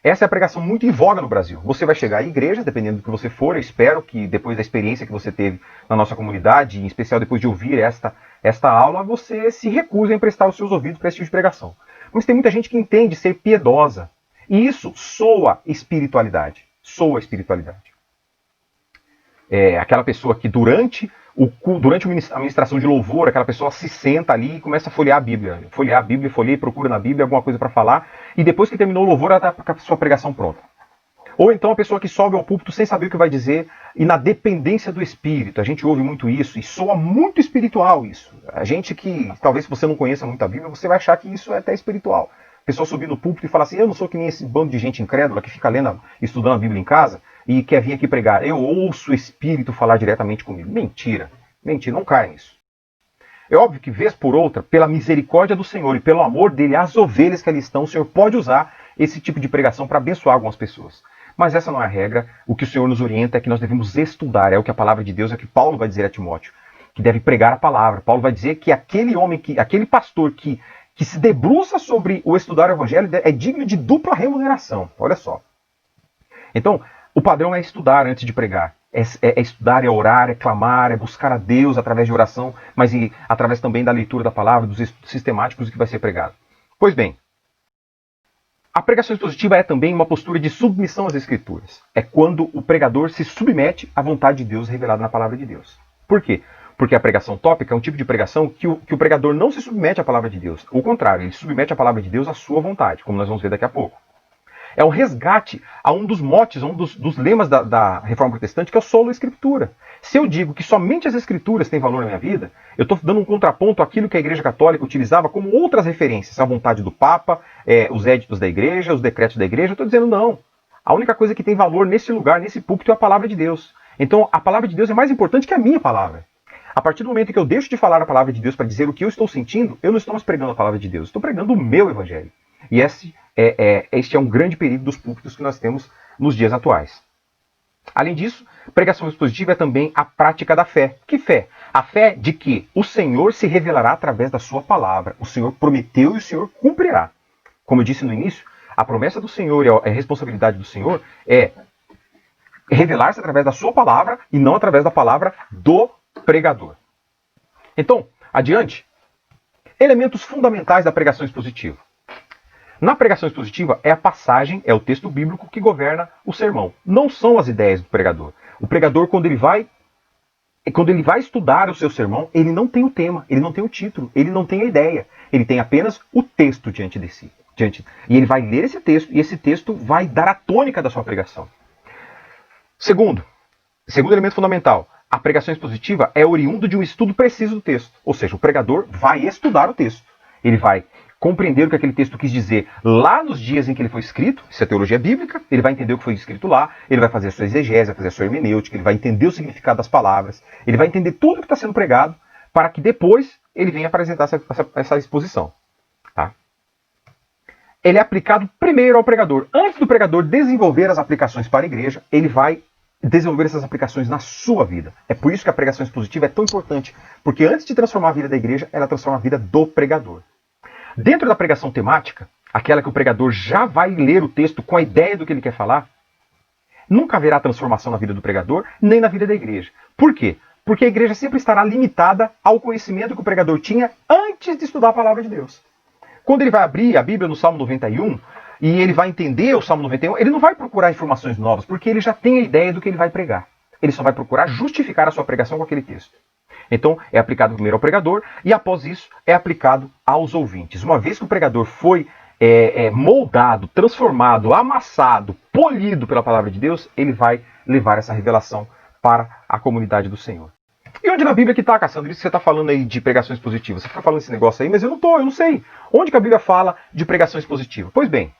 Essa é a pregação muito em voga no Brasil. Você vai chegar à igreja, dependendo do que você for, eu espero que depois da experiência que você teve na nossa comunidade, em especial depois de ouvir esta aula, você se recusa a emprestar os seus ouvidos para esse tipo de pregação. Mas tem muita gente que entende ser piedosa. E isso soa espiritualidade. Soa espiritualidade. É aquela pessoa que durante a ministração de louvor, aquela pessoa se senta ali e começa a folhear a Bíblia. Folheia e procura na Bíblia alguma coisa para falar. E depois que terminou o louvor, ela está com a sua pregação pronta. Ou então a pessoa que sobe ao púlpito sem saber o que vai dizer e na dependência do Espírito. A gente ouve muito isso e soa muito espiritual isso. A gente que, talvez se você não conheça muito a Bíblia, você vai achar que isso é até espiritual. A pessoa subir no púlpito e falar assim, eu não sou que nem esse bando de gente incrédula que fica lendo, estudando a Bíblia em casa e quer vir aqui pregar. Eu ouço o Espírito falar diretamente comigo. Mentira. Mentira, não cai nisso. É óbvio que, vez por outra, pela misericórdia do Senhor e pelo amor dele às ovelhas que ali estão, o Senhor pode usar esse tipo de pregação para abençoar algumas pessoas. Mas essa não é a regra. O que o Senhor nos orienta é que nós devemos estudar. É o que a palavra de Deus, é o que Paulo vai dizer a Timóteo, que deve pregar a palavra. Paulo vai dizer que aquele pastor que se debruça sobre o estudar o Evangelho é digno de dupla remuneração. Olha só. Então, o padrão é estudar antes de pregar. É estudar, é orar, é clamar, é buscar a Deus através de oração, mas através também da leitura da palavra, dos estudos sistemáticos do que vai ser pregado. Pois bem, a pregação expositiva é também uma postura de submissão às Escrituras. É quando o pregador se submete à vontade de Deus revelada na palavra de Deus. Por quê? Porque a pregação tópica é um tipo de pregação que o pregador não se submete à palavra de Deus. Ao contrário, ele submete a palavra de Deus à sua vontade, como nós vamos ver daqui a pouco. É um resgate a um dos motes, a um dos lemas da Reforma Protestante, que é o solo Escritura. Se eu digo que somente as Escrituras têm valor na minha vida, eu estou dando um contraponto àquilo que a Igreja Católica utilizava como outras referências, a vontade do Papa, os éditos da Igreja, os decretos da Igreja. Eu estou dizendo não. A única coisa que tem valor nesse lugar, nesse púlpito, é a palavra de Deus. Então a palavra de Deus é mais importante que a minha palavra. A partir do momento que eu deixo de falar a palavra de Deus para dizer o que eu estou sentindo, eu não estou mais pregando a palavra de Deus, estou pregando o meu Evangelho. E este é um grande perigo dos púlpitos que nós temos nos dias atuais. Além disso, pregação expositiva é também a prática da fé. Que fé? A fé de que o Senhor se revelará através da sua palavra. O Senhor prometeu e o Senhor cumprirá. Como eu disse no início, a promessa do Senhor e a responsabilidade do Senhor é revelar-se através da sua palavra e não através da palavra do pregador. Então, adiante. Elementos fundamentais da pregação expositiva. Na pregação expositiva é a passagem, é o texto bíblico que governa o sermão. Não são as ideias do pregador. O pregador, quando ele vai estudar o seu sermão, ele não tem o tema, ele não tem o título, ele não tem a ideia. Ele tem apenas o texto diante de si. E ele vai ler esse texto, e esse texto vai dar a tônica da sua pregação. Segundo elemento fundamental, a pregação expositiva é oriundo de um estudo preciso do texto. Ou seja, o pregador vai estudar o texto. Ele vai compreender o que aquele texto quis dizer lá nos dias em que ele foi escrito, isso é teologia bíblica, ele vai entender o que foi escrito lá, ele vai fazer a sua exegese, vai fazer a sua hermenêutica, ele vai entender o significado das palavras, ele vai entender tudo o que está sendo pregado, para que depois ele venha apresentar essa exposição. Tá? Ele é aplicado primeiro ao pregador. Antes do pregador desenvolver as aplicações para a igreja, ele vai desenvolver essas aplicações na sua vida. É por isso que a pregação expositiva é tão importante, porque antes de transformar a vida da igreja, ela transforma a vida do pregador. Dentro da pregação temática, aquela que o pregador já vai ler o texto com a ideia do que ele quer falar, nunca haverá transformação na vida do pregador, nem na vida da igreja. Por quê? Porque a igreja sempre estará limitada ao conhecimento que o pregador tinha antes de estudar a palavra de Deus. Quando ele vai abrir a Bíblia no Salmo 91, e ele vai entender o Salmo 91, ele não vai procurar informações novas, porque ele já tem a ideia do que ele vai pregar. Ele só vai procurar justificar a sua pregação com aquele texto. Então, é aplicado primeiro ao pregador, e após isso, é aplicado aos ouvintes. Uma vez que o pregador foi moldado, transformado, amassado, polido pela palavra de Deus, ele vai levar essa revelação para a comunidade do Senhor. E onde na Bíblia que está, Cassandra? Isso que você está falando aí de pregação expositiva. Você está falando esse negócio aí, mas eu não sei. Onde que a Bíblia fala de pregação expositiva? Pois bem,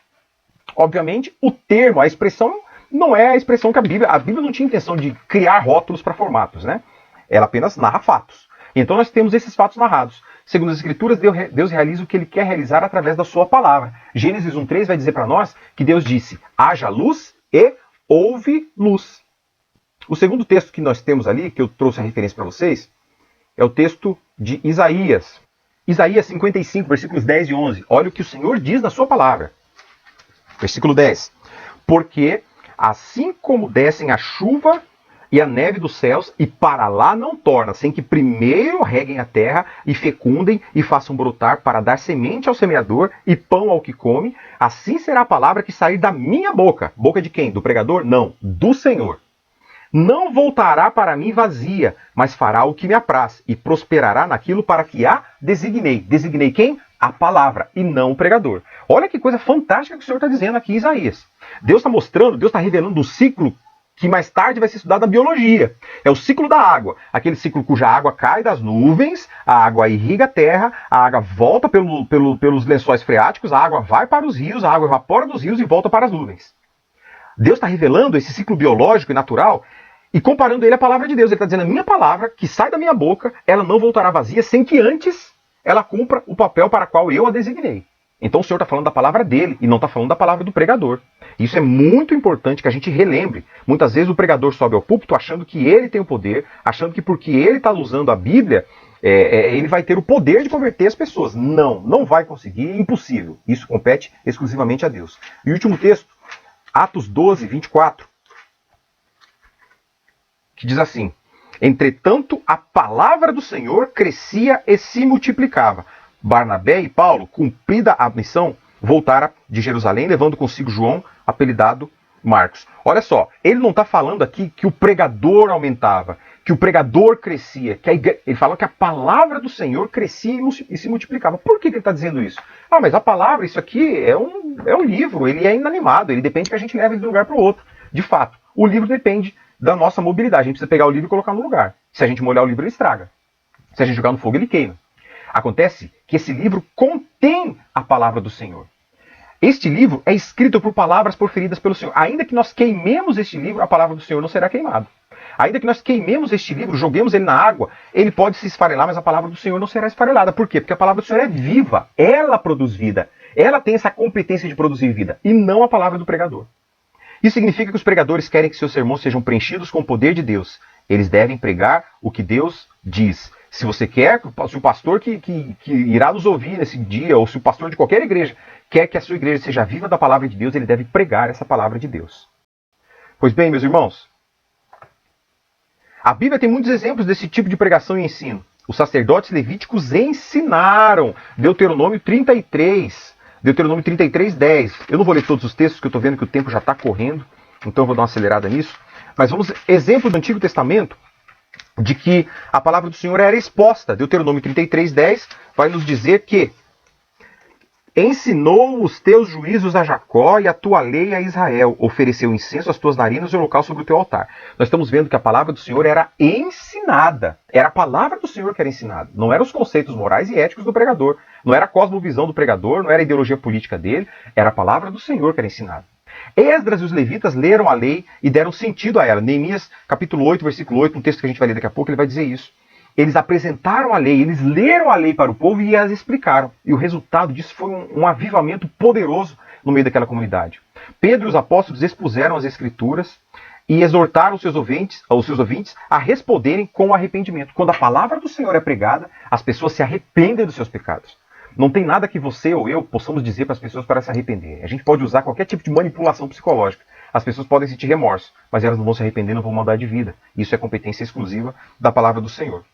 obviamente, o termo, a expressão, não é a expressão que a Bíblia não tinha intenção de criar rótulos para formatos, né? Ela apenas narra fatos. Então nós temos esses fatos narrados. Segundo as Escrituras, Deus realiza o que Ele quer realizar através da sua palavra. Gênesis 1:3 vai dizer para nós que Deus disse, haja luz e houve luz. O segundo texto que nós temos ali, que eu trouxe a referência para vocês, é o texto de Isaías. Isaías 55, versículos 10 e 11. Olha o que o Senhor diz na sua palavra. Versículo 10. Porque assim como descem a chuva e a neve dos céus, e para lá não torna, sem que primeiro reguem a terra, e fecundem, e façam brotar, para dar semente ao semeador, e pão ao que come, assim será a palavra que sair da minha boca. Boca de quem? Do pregador? Não, do Senhor. Não voltará para mim vazia, mas fará o que me apraz, e prosperará naquilo para que a designei. Designei quem? A palavra, e não o pregador. Olha que coisa fantástica que o Senhor está dizendo aqui em Isaías. Deus está mostrando, Deus está revelando um ciclo que mais tarde vai ser estudado na biologia. É o ciclo da água. Aquele ciclo cuja água cai das nuvens, a água irriga a terra, a água volta pelos lençóis freáticos, a água vai para os rios, a água evapora dos rios e volta para as nuvens. Deus está revelando esse ciclo biológico e natural e comparando ele à palavra de Deus. Ele está dizendo, a minha palavra, que sai da minha boca, ela não voltará vazia sem que antes ela cumpra o papel para qual eu a designei. Então o Senhor está falando da palavra dele e não está falando da palavra do pregador. Isso é muito importante que a gente relembre. Muitas vezes o pregador sobe ao púlpito achando que ele tem o poder, achando que porque ele está usando a Bíblia, ele vai ter o poder de converter as pessoas. Não, não vai conseguir, é impossível. Isso compete exclusivamente a Deus. E o último texto, Atos 12, 24, que diz assim, entretanto, a palavra do Senhor crescia e se multiplicava. Barnabé e Paulo, cumprida a missão, voltaram de Jerusalém, levando consigo João, apelidado Marcos. Olha só, ele não está falando aqui que o pregador aumentava, que o pregador crescia, ele fala que a palavra do Senhor crescia e se multiplicava. Por que ele está dizendo isso? Ah, mas a palavra, isso aqui é um livro, ele é inanimado, ele depende que a gente leve ele de um lugar para o outro. De fato, o livro depende da nossa mobilidade. A gente precisa pegar o livro e colocar no lugar. Se a gente molhar o livro, ele estraga. Se a gente jogar no fogo, ele queima. Acontece que esse livro contém a palavra do Senhor. Este livro é escrito por palavras proferidas pelo Senhor. Ainda que nós queimemos este livro, a palavra do Senhor não será queimada. Ainda que nós queimemos este livro, joguemos ele na água, ele pode se esfarelar, mas a palavra do Senhor não será esfarelada. Por quê? Porque a palavra do Senhor é viva. Ela produz vida. Ela tem essa competência de produzir vida. E não a palavra do pregador. Isso significa que os pregadores querem que seus sermões sejam preenchidos com o poder de Deus. Eles devem pregar o que Deus diz. Se você quer, se o pastor que irá nos ouvir nesse dia, ou se o pastor de qualquer igreja quer que a sua igreja seja viva da palavra de Deus, ele deve pregar essa palavra de Deus. Pois bem, meus irmãos, a Bíblia tem muitos exemplos desse tipo de pregação e ensino. Os sacerdotes levíticos ensinaram. Deuteronômio 33, 10. Eu não vou ler todos os textos, porque eu estou vendo que o tempo já está correndo, então eu vou dar uma acelerada nisso. Mas vamos, exemplo do Antigo Testamento, de que a palavra do Senhor era exposta. Deuteronômio 33, 10 vai nos dizer que Ensinou os teus juízos a Jacó e a tua lei a Israel. Ofereceu incenso às tuas narinas e o local sobre o teu altar. Nós estamos vendo que a palavra do Senhor era ensinada. Era a palavra do Senhor que era ensinada. Não eram os conceitos morais e éticos do pregador. Não era a cosmovisão do pregador, não era a ideologia política dele. Era a palavra do Senhor que era ensinada. Esdras e os levitas leram a lei e deram sentido a ela. Neemias, capítulo 8, versículo 8, um texto que a gente vai ler daqui a pouco, ele vai dizer isso. Eles apresentaram a lei, eles leram a lei para o povo e as explicaram. E o resultado disso foi um avivamento poderoso no meio daquela comunidade. Pedro e os apóstolos expuseram as escrituras e exortaram os seus ouvintes a responderem com arrependimento. Quando a palavra do Senhor é pregada, as pessoas se arrependem dos seus pecados. Não tem nada que você ou eu possamos dizer para as pessoas para se arrependerem. A gente pode usar qualquer tipo de manipulação psicológica. As pessoas podem sentir remorso, mas elas não vão se arrepender, não vão mudar de vida. Isso é competência exclusiva da palavra do Senhor.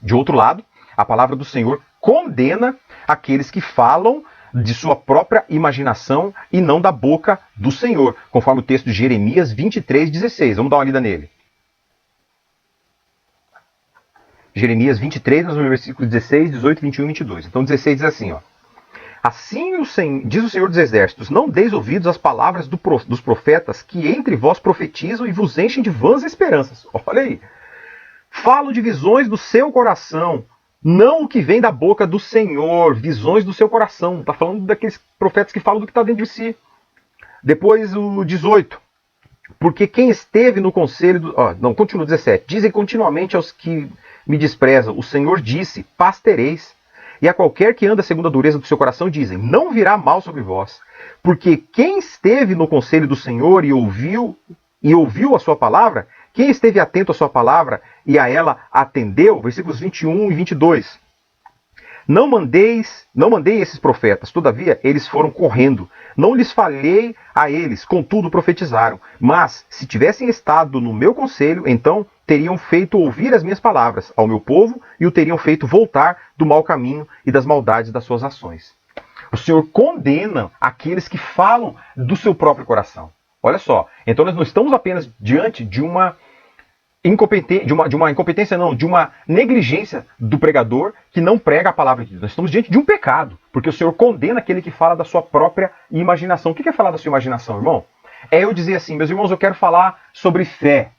De outro lado, a palavra do Senhor condena aqueles que falam de sua própria imaginação e não da boca do Senhor, conforme o texto de Jeremias 23:16. Vamos dar uma lida nele. Jeremias 23, nos versículos 16, 18, 21 e 22. Então 16 diz assim, ó. Assim diz o Senhor dos Exércitos, não deis ouvidos às palavras dos profetas que entre vós profetizam e vos enchem de vãs esperanças. Olha aí. Falo de visões do seu coração, não o que vem da boca do Senhor, visões do seu coração. Está falando daqueles profetas que falam do que está dentro de si. Depois o 18. Porque quem esteve no conselho... continua o 17. Dizem continuamente aos que me desprezam, o Senhor disse, paz tereis. E a qualquer que anda segundo a dureza do seu coração, dizem, não virá mal sobre vós. Porque quem esteve no conselho do Senhor e ouviu a sua palavra... Quem esteve atento à sua palavra e a ela atendeu, versículos 21 e 22. Não mandei esses profetas, todavia eles foram correndo. Não lhes falei a eles, contudo profetizaram. Mas, se tivessem estado no meu conselho, então teriam feito ouvir as minhas palavras ao meu povo e o teriam feito voltar do mau caminho e das maldades das suas ações. O Senhor condena aqueles que falam do seu próprio coração. Olha só, então nós não estamos apenas diante de uma negligência do pregador que não prega a palavra de Deus. Nós estamos diante de um pecado, porque o Senhor condena aquele que fala da sua própria imaginação. O que é falar da sua imaginação, irmão? É eu dizer assim, meus irmãos, eu quero falar sobre fé.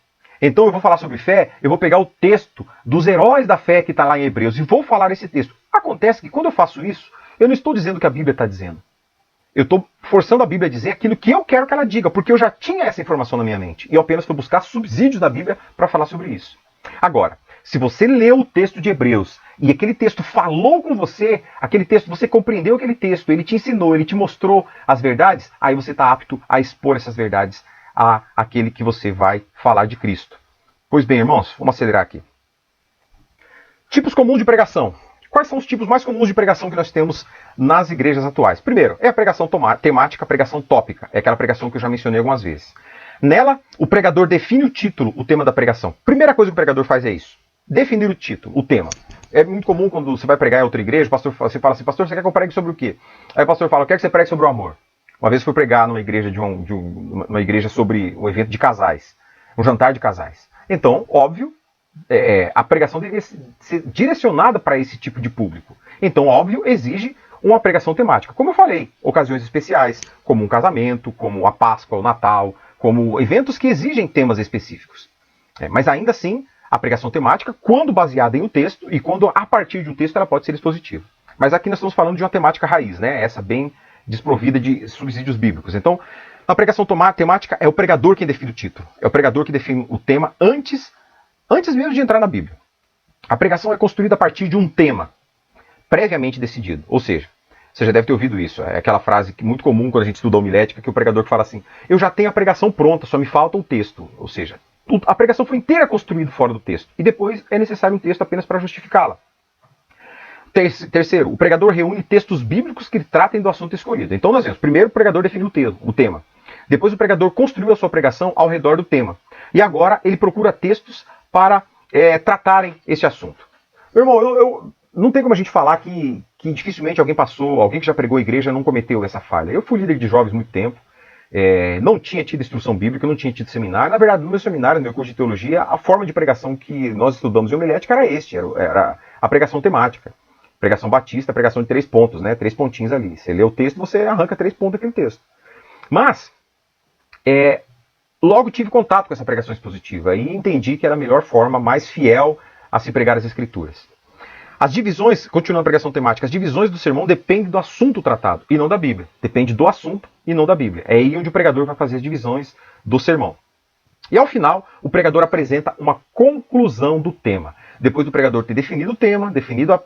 Então eu vou falar sobre fé, eu vou pegar o texto dos heróis da fé que está lá em Hebreus e vou falar esse texto. Acontece que quando eu faço isso, eu não estou dizendo o que a Bíblia está dizendo. Eu estou forçando a Bíblia a dizer aquilo que eu quero que ela diga, porque eu já tinha essa informação na minha mente. E eu apenas fui buscar subsídios da Bíblia para falar sobre isso. Agora, se você leu o texto de Hebreus e aquele texto falou com você, aquele texto, você compreendeu aquele texto, ele te ensinou, ele te mostrou as verdades, aí você está apto a expor essas verdades àquele que você vai falar de Cristo. Pois bem, irmãos, vamos acelerar aqui. Tipos comuns de pregação. Quais são os tipos mais comuns de pregação que nós temos nas igrejas atuais? Primeiro, é a pregação temática, a pregação tópica. É aquela pregação que eu já mencionei algumas vezes. Nela, o pregador define o título, o tema da pregação. Primeira coisa que o pregador faz é isso. Definir o título, o tema. É muito comum quando você vai pregar em outra igreja, você fala assim, pastor, você quer que eu pregue sobre o quê? Aí o pastor fala, eu quero que você pregue sobre o amor. Uma vez eu fui pregar numa igreja, uma igreja sobre um evento de casais. Um jantar de casais. Então, óbvio, a pregação deveria ser direcionada para esse tipo de público. Então, óbvio, exige uma pregação temática. Como eu falei, ocasiões especiais, como um casamento, como a Páscoa, o Natal, como eventos que exigem temas específicos. Mas ainda assim, a pregação temática, quando baseada em um texto, e quando a partir de um texto ela pode ser expositiva. Mas aqui nós estamos falando de uma temática raiz, né? Essa bem desprovida de subsídios bíblicos. Então, na pregação temática, é o pregador quem define o título. É o pregador que define o tema antes mesmo de entrar na Bíblia. A pregação é construída a partir de um tema previamente decidido. Ou seja, você já deve ter ouvido isso. É aquela frase muito comum quando a gente estuda a homilética, que o pregador fala assim, eu já tenho a pregação pronta, só me falta o texto. Ou seja, a pregação foi inteira construída fora do texto. E depois é necessário um texto apenas para justificá-la. Terceiro, o pregador reúne textos bíblicos que tratem do assunto escolhido. Então nós vemos, primeiro o pregador define o tema. Depois o pregador construiu a sua pregação ao redor do tema. E agora ele procura textos para tratarem esse assunto. Meu irmão, não tem como a gente falar que dificilmente alguém que já pregou a igreja não cometeu essa falha. Eu fui líder de jovens muito tempo, não tinha tido instrução bíblica, não tinha tido seminário. Na verdade, no meu seminário, no meu curso de teologia, a forma de pregação que nós estudamos em homilética era a pregação temática. Pregação batista, pregação de 3 pontos, né? 3 pontinhos ali. Você lê o texto, você arranca 3 pontos daquele texto. Mas, logo tive contato com essa pregação expositiva e entendi que era a melhor forma, mais fiel a se pregar as Escrituras. As divisões, continuando a pregação temática, as divisões do sermão dependem do assunto tratado e não da Bíblia. Depende do assunto e não da Bíblia. É aí onde o pregador vai fazer as divisões do sermão. E ao final, o pregador apresenta uma conclusão do tema. Depois do pregador ter definido o tema, definido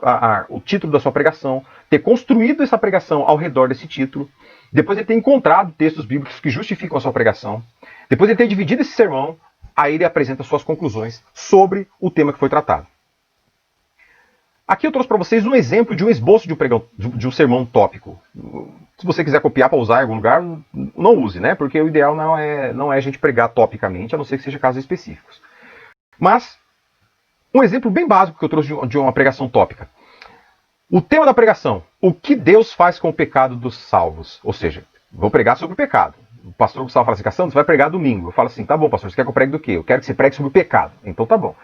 o título da sua pregação, ter construído essa pregação ao redor desse título, depois ele ter encontrado textos bíblicos que justificam a sua pregação, depois ele ter dividido esse sermão, aí ele apresenta suas conclusões sobre o tema que foi tratado. Aqui eu trouxe para vocês um exemplo de um esboço de um sermão tópico. Se você quiser copiar para usar em algum lugar, não use, né? Porque o ideal não é a gente pregar topicamente, a não ser que seja casos específicos. Mas, um exemplo bem básico que eu trouxe de uma pregação tópica. O tema da pregação, o que Deus faz com o pecado dos salvos? Ou seja, vou pregar sobre o pecado. O pastor Gustavo fala assim, Cassandro, você vai pregar domingo. Eu falo assim, tá bom, pastor, você quer que eu pregue do quê? Eu quero que você pregue sobre o pecado. Então tá bom.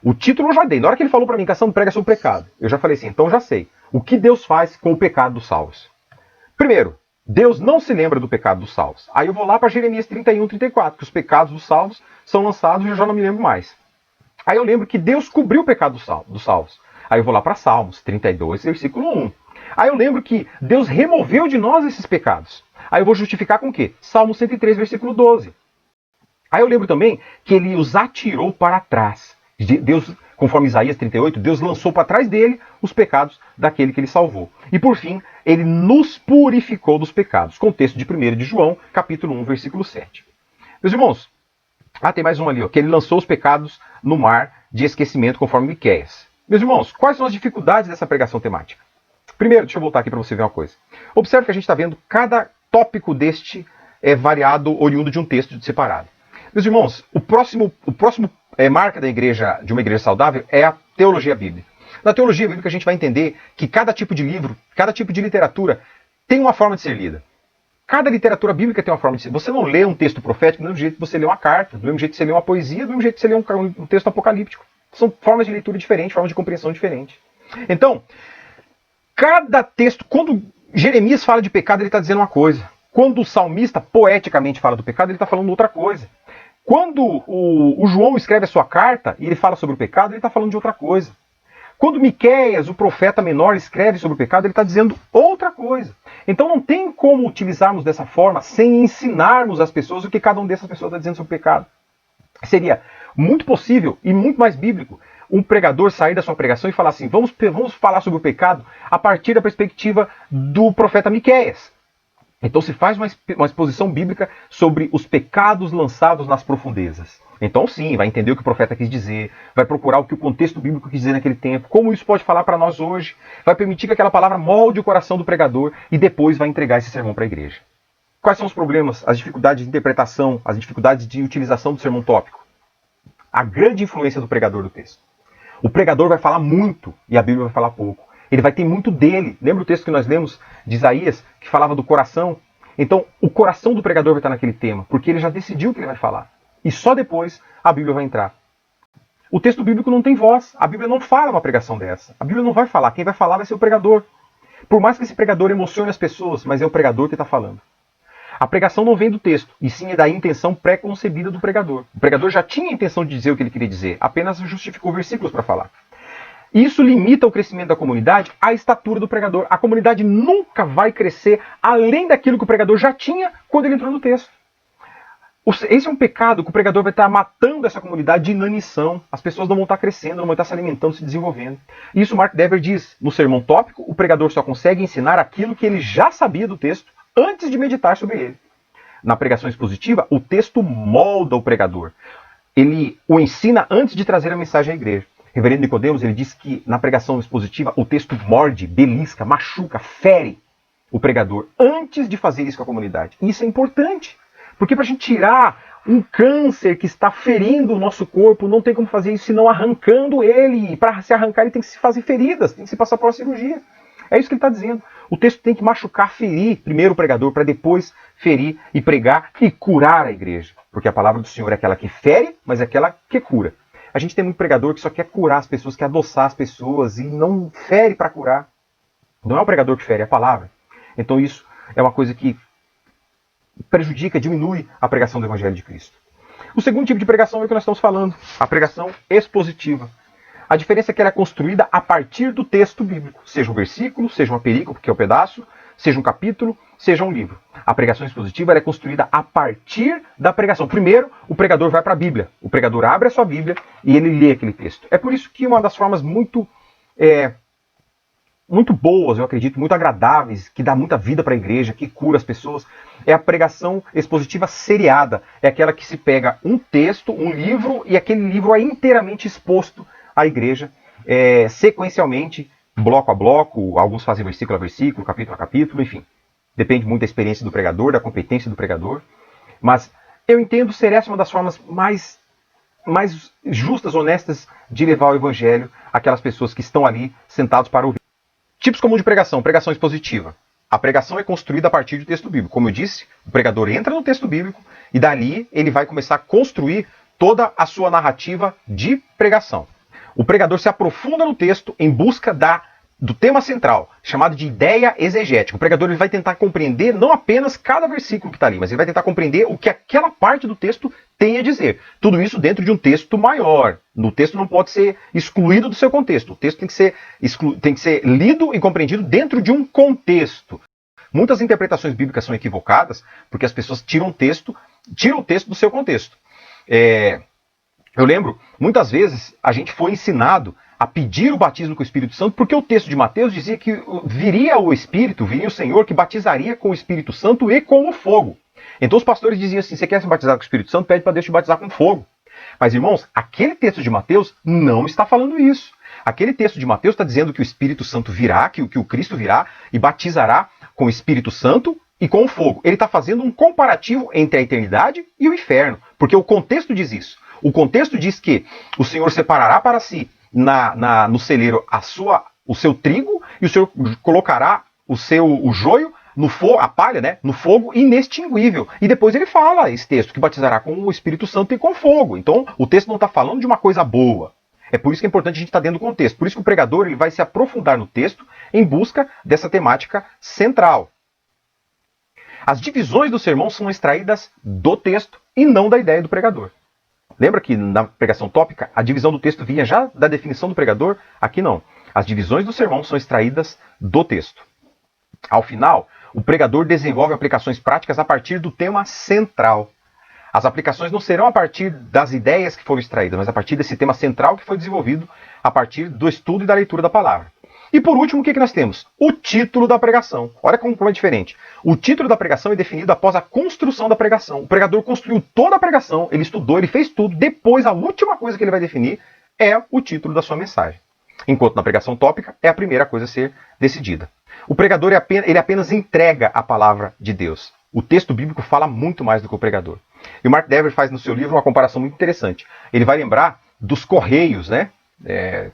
O título eu já dei. Na hora que ele falou para mim, Cassandro, prega sobre o pecado, eu já falei assim, então já sei. O que Deus faz com o pecado dos salvos? Primeiro, Deus não se lembra do pecado dos salvos. Aí eu vou lá para Jeremias 31, 34, que os pecados dos salvos são lançados e eu já não me lembro mais. Aí eu lembro que Deus cobriu o pecado dos salvos. Aí eu vou lá para Salmos 32, versículo 1. Aí eu lembro que Deus removeu de nós esses pecados. Aí eu vou justificar com o quê? Salmo 103, versículo 12. Aí eu lembro também que ele os atirou para trás. Deus, conforme Isaías 38, Deus lançou para trás dele os pecados daquele que ele salvou. E por fim, ele nos purificou dos pecados. Contexto de 1 de João, capítulo 1, versículo 7. Meus irmãos, tem mais um ali, ó, que ele lançou os pecados no mar de esquecimento, conforme Miqueias. Meus irmãos, quais são as dificuldades dessa pregação temática? Primeiro, deixa eu voltar aqui para você ver uma coisa. Observe que a gente está vendo cada tópico deste variado, oriundo de um texto separado. Meus irmãos, o próximo marca de uma igreja saudável é a teologia bíblica. Na teologia bíblica a gente vai entender que cada tipo de livro, cada tipo de literatura tem uma forma de ser lida. Cada literatura bíblica tem uma forma de ser. Você não lê um texto profético do mesmo jeito que você lê uma carta, do mesmo jeito que você lê uma poesia, do mesmo jeito que você lê um texto apocalíptico. São formas de leitura diferentes, formas de compreensão diferentes. Então, cada texto, quando Jeremias fala de pecado, ele está dizendo uma coisa. Quando o salmista poeticamente fala do pecado, ele está falando outra coisa. Quando o João escreve a sua carta e ele fala sobre o pecado, ele está falando de outra coisa. Quando Miqueias, o profeta menor, escreve sobre o pecado, ele está dizendo outra coisa. Então não tem como utilizarmos dessa forma sem ensinarmos às pessoas o que cada uma dessas pessoas está dizendo sobre o pecado. Seria muito possível e muito mais bíblico um pregador sair da sua pregação e falar assim, vamos falar sobre o pecado a partir da perspectiva do profeta Miqueias. Então se faz uma exposição bíblica sobre os pecados lançados nas profundezas. Então sim, vai entender o que o profeta quis dizer, vai procurar o que o contexto bíblico quis dizer naquele tempo, como isso pode falar para nós hoje, vai permitir que aquela palavra molde o coração do pregador e depois vai entregar esse sermão para a igreja. Quais são os problemas, as dificuldades de interpretação, as dificuldades de utilização do sermão tópico? A grande influência do pregador do texto. O pregador vai falar muito e a Bíblia vai falar pouco. Ele vai ter muito dele. Lembra o texto que nós lemos de Isaías, que falava do coração? Então, o coração do pregador vai estar naquele tema, porque ele já decidiu o que ele vai falar. E só depois a Bíblia vai entrar. O texto bíblico não tem voz. A Bíblia não fala uma pregação dessa. A Bíblia não vai falar. Quem vai falar vai ser o pregador. Por mais que esse pregador emocione as pessoas, mas é o pregador que está falando. A pregação não vem do texto, e sim é da intenção pré-concebida do pregador. O pregador já tinha a intenção de dizer o que ele queria dizer, apenas justificou versículos para falar. Isso limita o crescimento da comunidade à estatura do pregador. A comunidade nunca vai crescer além daquilo que o pregador já tinha quando ele entrou no texto. Esse é um pecado que o pregador vai estar matando essa comunidade de inanição. As pessoas não vão estar crescendo, não vão estar se alimentando, se desenvolvendo. Isso Mark Dever diz no sermão tópico, o pregador só consegue ensinar aquilo que ele já sabia do texto antes de meditar sobre ele. Na pregação expositiva, o texto molda o pregador. Ele o ensina antes de trazer a mensagem à igreja. Reverendo Nicodemos, ele diz que na pregação expositiva o texto morde, belisca, machuca, fere o pregador antes de fazer isso com a comunidade. E isso é importante, porque para a gente tirar um câncer que está ferindo o nosso corpo, não tem como fazer isso senão arrancando ele. E para se arrancar ele tem que se fazer feridas, tem que se passar por uma cirurgia. É isso que ele está dizendo. O texto tem que machucar, ferir primeiro o pregador, para depois ferir e pregar e curar a igreja. Porque a palavra do Senhor é aquela que fere, mas é aquela que cura. A gente tem muito pregador que só quer curar as pessoas, quer adoçar as pessoas e não fere para curar. Não é o pregador que fere, é a palavra. Então isso é uma coisa que prejudica, diminui a pregação do Evangelho de Cristo. O segundo tipo de pregação é o que nós estamos falando, a pregação expositiva. A diferença é que ela é construída a partir do texto bíblico, seja um versículo, seja uma perícope, que é o pedaço, seja um capítulo, seja um livro. A pregação expositiva ela é construída a partir da pregação. Primeiro, o pregador vai para a Bíblia. O pregador abre a sua Bíblia e ele lê aquele texto. É por isso que uma das formas muito boas, eu acredito, muito agradáveis, que dá muita vida para a igreja, que cura as pessoas, é a pregação expositiva seriada. É aquela que se pega um texto, um livro, e aquele livro é inteiramente exposto à igreja, sequencialmente, bloco a bloco, alguns fazem versículo a versículo, capítulo a capítulo, enfim. Depende muito da experiência do pregador, da competência do pregador. Mas eu entendo ser essa uma das formas mais justas, honestas de levar o evangelho àquelas pessoas que estão ali sentados para ouvir. Tipos comuns de pregação. Pregação expositiva. A pregação é construída a partir do texto bíblico. Como eu disse, o pregador entra no texto bíblico e dali ele vai começar a construir toda a sua narrativa de pregação. O pregador se aprofunda no texto em busca do tema central, chamado de ideia exegética. O pregador ele vai tentar compreender não apenas cada versículo que está ali, mas ele vai tentar compreender o que aquela parte do texto tem a dizer. Tudo isso dentro de um texto maior. O texto não pode ser excluído do seu contexto. O texto tem que ser lido e compreendido dentro de um contexto. Muitas interpretações bíblicas são equivocadas porque as pessoas tiram o texto do seu contexto. Eu lembro, muitas vezes a gente foi ensinado a pedir o batismo com o Espírito Santo, porque o texto de Mateus dizia que viria o Senhor que batizaria com o Espírito Santo e com o fogo. Então os pastores diziam assim, você quer se batizar com o Espírito Santo? Pede para Deus te batizar com fogo. Mas irmãos, aquele texto de Mateus não está falando isso. Aquele texto de Mateus está dizendo que o Espírito Santo virá, que o Cristo virá e batizará com o Espírito Santo e com o fogo. Ele está fazendo um comparativo entre a eternidade e o inferno, porque o contexto diz isso. O contexto diz que o Senhor separará para si no celeiro o seu trigo e o Senhor colocará o joio no fogo, a palha, né, no fogo inextinguível. E depois ele fala, esse texto, que batizará com o Espírito Santo e com fogo. Então, o texto não está falando de uma coisa boa. É por isso que é importante a gente estar dentro do contexto. Por isso que o pregador ele vai se aprofundar no texto em busca dessa temática central. As divisões do sermão são extraídas do texto e não da ideia do pregador. Lembra que na pregação tópica, a divisão do texto vinha já da definição do pregador? Aqui não. As divisões do sermão são extraídas do texto. Ao final, o pregador desenvolve aplicações práticas a partir do tema central. As aplicações não serão a partir das ideias que foram extraídas, mas a partir desse tema central que foi desenvolvido a partir do estudo e da leitura da palavra. E por último, o que nós temos? O título da pregação. Olha como é diferente. O título da pregação é definido após a construção da pregação. O pregador construiu toda a pregação, ele estudou, ele fez tudo. Depois, a última coisa que ele vai definir é o título da sua mensagem. Enquanto na pregação tópica, é a primeira coisa a ser decidida. O pregador ele apenas entrega a palavra de Deus. O texto bíblico fala muito mais do que o pregador. E o Mark Dever faz no seu livro uma comparação muito interessante. Ele vai lembrar dos correios, né?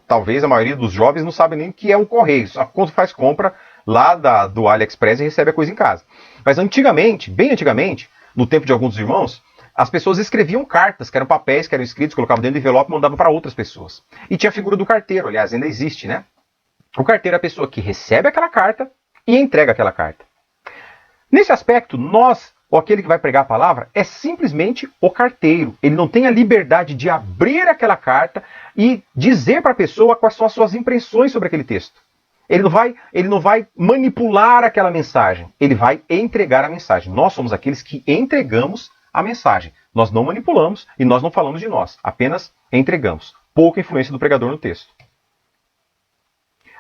Talvez a maioria dos jovens não sabe nem o que é um correio. Só quando faz compra lá do AliExpress e recebe a coisa em casa. Mas antigamente, bem antigamente, no tempo de alguns irmãos, as pessoas escreviam cartas, que eram papéis, que eram escritos, colocavam dentro do envelope e mandavam para outras pessoas. E tinha a figura do carteiro, aliás, ainda existe, né? O carteiro é a pessoa que recebe aquela carta e entrega aquela carta. Nesse aspecto, ou aquele que vai pregar a palavra, é simplesmente o carteiro. Ele não tem a liberdade de abrir aquela carta e dizer para a pessoa quais são as suas impressões sobre aquele texto. Ele não vai manipular aquela mensagem. Ele vai entregar a mensagem. Nós somos aqueles que entregamos a mensagem. Nós não manipulamos e nós não falamos de nós. Apenas entregamos. Pouca influência do pregador no texto.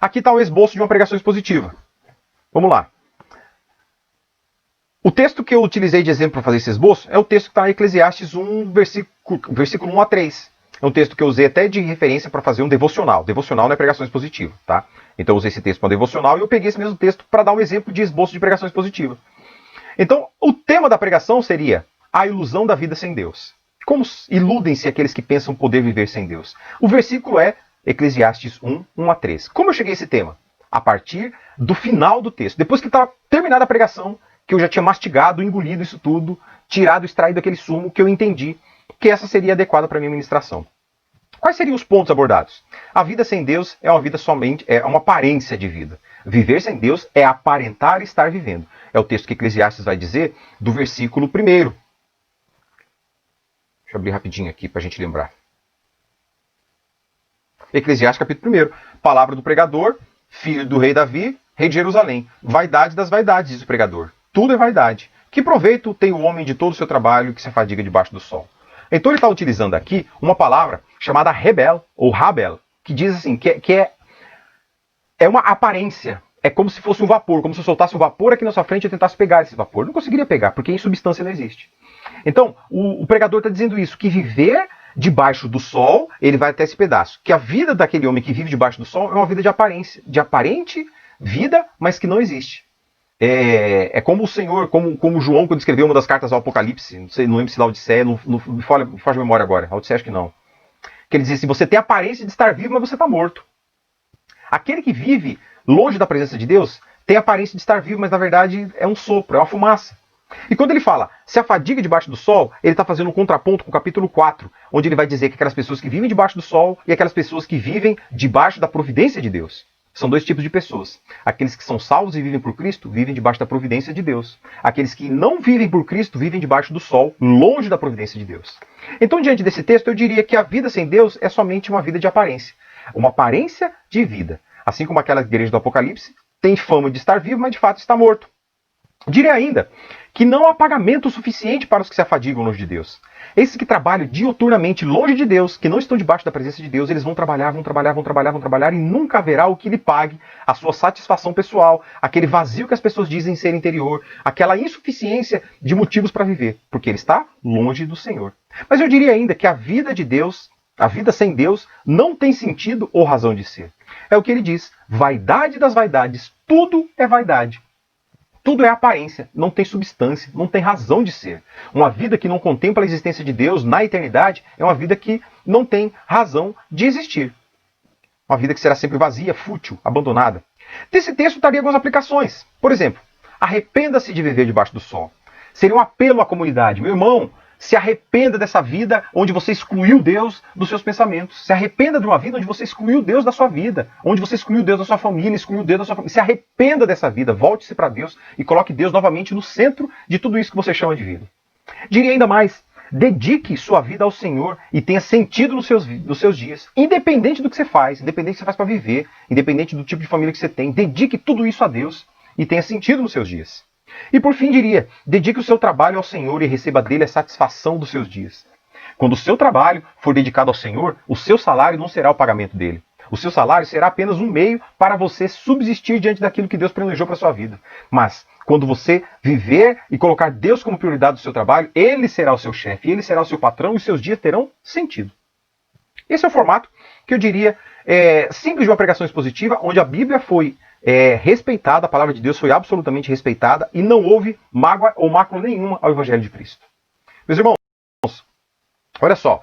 Aqui está o esboço de uma pregação expositiva. Vamos lá. O texto que eu utilizei de exemplo para fazer esse esboço é o texto que está em Eclesiastes 1, versículo 1 a 3. É um texto que eu usei até de referência para fazer um devocional. Devocional não é pregação expositiva, tá? Então eu usei esse texto para devocional e eu peguei esse mesmo texto para dar um exemplo de esboço de pregação expositiva. Então, o tema da pregação seria a ilusão da vida sem Deus. Como iludem-se aqueles que pensam poder viver sem Deus? O versículo é Eclesiastes 1, 1 a 3. Como eu cheguei a esse tema? A partir do final do texto. Depois que estava terminada a pregação, que eu já tinha mastigado, engolido isso tudo, tirado, extraído aquele sumo, que eu entendi que essa seria adequada para a minha ministração. Quais seriam os pontos abordados? A vida sem Deus é uma vida somente, é uma aparência de vida. Viver sem Deus é aparentar estar vivendo. É o texto que Eclesiastes vai dizer do versículo 1. Deixa eu abrir rapidinho aqui para a gente lembrar. Eclesiastes capítulo 1. Palavra do pregador, filho do rei Davi, rei de Jerusalém. Vaidade das vaidades, diz o pregador. Tudo é vaidade. Que proveito tem o homem de todo o seu trabalho que se afadiga debaixo do sol? Então ele está utilizando aqui uma palavra chamada rebel, ou rabel, que diz assim, que é uma aparência. É como se fosse um vapor, como se eu soltasse um vapor aqui na sua frente e eu tentasse pegar esse vapor. Não conseguiria pegar, porque em substância não existe. Então, o pregador está dizendo isso, que viver debaixo do sol, ele vai até esse pedaço. Que a vida daquele homem que vive debaixo do sol é uma vida de aparência, de aparente vida, mas que não existe. É como o Senhor, como João, quando escreveu uma das cartas ao Apocalipse, não lembro se da Odisseia, não faz memória agora, a Odisseia acho que não. Que ele diz assim, você tem a aparência de estar vivo, mas você está morto. Aquele que vive longe da presença de Deus tem a aparência de estar vivo, mas na verdade é um sopro, é uma fumaça. E quando ele fala, se afadiga debaixo do sol, ele está fazendo um contraponto com o capítulo 4, onde ele vai dizer que aquelas pessoas que vivem debaixo do sol e aquelas pessoas que vivem debaixo da providência de Deus. São dois tipos de pessoas. Aqueles que são salvos e vivem por Cristo, vivem debaixo da providência de Deus. Aqueles que não vivem por Cristo, vivem debaixo do sol, longe da providência de Deus. Então, diante desse texto, eu diria que a vida sem Deus é somente uma vida de aparência. Uma aparência de vida. Assim como aquela igreja do Apocalipse tem fama de estar vivo, mas de fato está morto. Diria ainda que não há pagamento suficiente para os que se afadigam longe de Deus. Esses que trabalham diuturnamente longe de Deus, que não estão debaixo da presença de Deus, eles vão trabalhar e nunca haverá o que lhe pague a sua satisfação pessoal, aquele vazio que as pessoas dizem ser interior, aquela insuficiência de motivos para viver, porque ele está longe do Senhor. Mas eu diria ainda que a vida de Deus, a vida sem Deus, não tem sentido ou razão de ser. É o que ele diz, vaidade das vaidades, tudo é vaidade. Tudo é aparência, não tem substância, não tem razão de ser. Uma vida que não contempla a existência de Deus na eternidade é uma vida que não tem razão de existir. Uma vida que será sempre vazia, fútil, abandonada. Desse texto estaria algumas aplicações. Por exemplo, arrependa-se de viver debaixo do sol. Seria um apelo à comunidade. Meu irmão, se arrependa dessa vida onde você excluiu Deus dos seus pensamentos. Se arrependa de uma vida onde você excluiu Deus da sua vida. Onde você excluiu Deus da sua família, excluiu Deus da sua família. Se arrependa dessa vida, volte-se para Deus e coloque Deus novamente no centro de tudo isso que você chama de vida. Diria ainda mais, dedique sua vida ao Senhor e tenha sentido nos seus dias. Independente do que você faz, independente do que você faz para viver, independente do tipo de família que você tem, dedique tudo isso a Deus e tenha sentido nos seus dias. E por fim diria, dedique o seu trabalho ao Senhor e receba dele a satisfação dos seus dias. Quando o seu trabalho for dedicado ao Senhor, o seu salário não será o pagamento dele. O seu salário será apenas um meio para você subsistir diante daquilo que Deus planejou para a sua vida. Mas, quando você viver e colocar Deus como prioridade do seu trabalho, Ele será o seu chefe, Ele será o seu patrão e os seus dias terão sentido. Esse é o formato que eu diria simples de uma pregação expositiva, onde a Bíblia foi respeitada, a palavra de Deus foi absolutamente respeitada e não houve mágoa ou mácula nenhuma ao Evangelho de Cristo. Meus irmãos, olha só,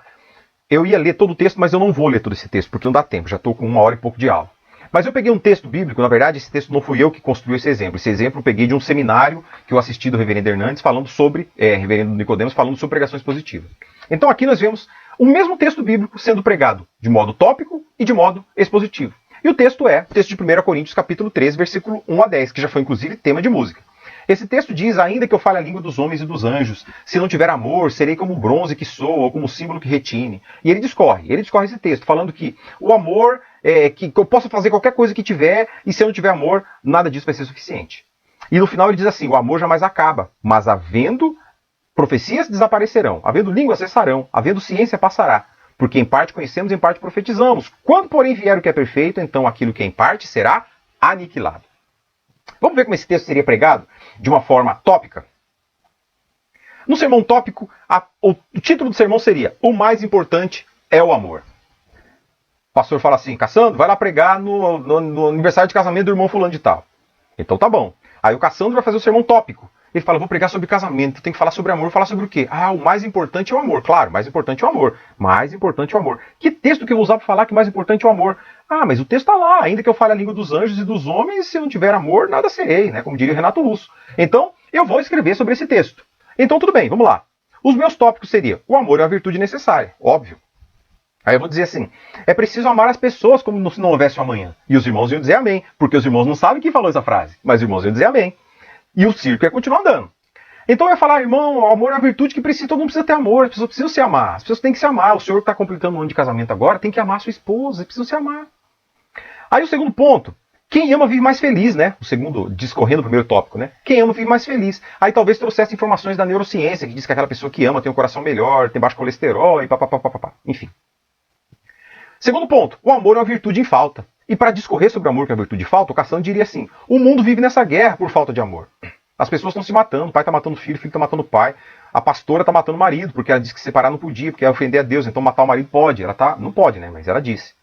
eu ia ler todo o texto, mas eu não vou ler todo esse texto, porque não dá tempo, já estou com 1 hora e pouco de aula. Mas eu peguei um texto bíblico, na verdade esse texto não fui eu que construí esse exemplo. Esse exemplo eu peguei de um seminário que eu assisti do reverendo Hernandes, falando sobre, reverendo Nicodemos, falando sobre pregação expositiva. Então aqui nós vemos o mesmo texto bíblico sendo pregado de modo tópico e de modo expositivo. E o texto é o texto de 1 Coríntios, capítulo 3, versículo 1 a 10, que já foi inclusive tema de música. Esse texto diz, ainda que eu fale a língua dos homens e dos anjos, se não tiver amor, serei como o bronze que soa, ou como o símbolo que retine. E ele discorre esse texto, falando que o amor, que eu possa fazer qualquer coisa que tiver, e se eu não tiver amor, nada disso vai ser suficiente. E no final ele diz assim, o amor jamais acaba, mas havendo profecias desaparecerão, havendo línguas cessarão, havendo ciência passará. Porque em parte conhecemos, em parte profetizamos. Quando, porém, vier o que é perfeito, então aquilo que é em parte será aniquilado. Vamos ver como esse texto seria pregado de uma forma tópica? No sermão tópico, o título do sermão seria O mais importante é o amor. O pastor fala assim, Cassandro, vai lá pregar no aniversário de casamento do irmão fulano de tal. Então tá bom. Aí o Cassandro vai fazer o sermão tópico. Ele fala, vou pregar sobre casamento, tem que falar sobre amor, vou falar sobre o quê? Ah, o mais importante é o amor. Claro, o mais importante é o amor. Mais importante é o amor. Que texto que eu vou usar para falar que o mais importante é o amor? Ah, mas o texto está lá. Ainda que eu fale a língua dos anjos e dos homens, se não tiver amor, nada serei, né? Como diria o Renato Russo. Então, eu vou escrever sobre esse texto. Então, tudo bem, vamos lá. Os meus tópicos seriam, o amor é uma virtude necessária, óbvio. Aí eu vou dizer assim, é preciso amar as pessoas como se não houvesse um amanhã. E os irmãos iam dizer amém, porque os irmãos não sabem quem falou essa frase, mas os irmãos iam dizer amém. E o circo ia continuar andando. Então eu ia falar, irmão, o amor é uma virtude que precisa, todo mundo precisa ter amor, as pessoas precisam se amar, as pessoas têm que se amar. O senhor que está completando um ano de casamento agora tem que amar a sua esposa, precisam se amar. Aí o segundo ponto, quem ama vive mais feliz, né? O segundo, discorrendo o primeiro tópico, né? Quem ama vive mais feliz. Aí talvez trouxesse informações da neurociência, que diz que aquela pessoa que ama tem um coração melhor, tem baixo colesterol e papapá. Enfim. Segundo ponto, o amor é uma virtude em falta. E para discorrer sobre o amor que é uma virtude em falta, o Cassandra diria assim, o mundo vive nessa guerra por falta de amor. As pessoas estão se matando, o pai está matando o filho está matando o pai, a pastora está matando o marido, porque ela disse que separar não podia, porque ia ofender a Deus, então matar o marido pode. Ela tá, não pode, né? Mas ela disse.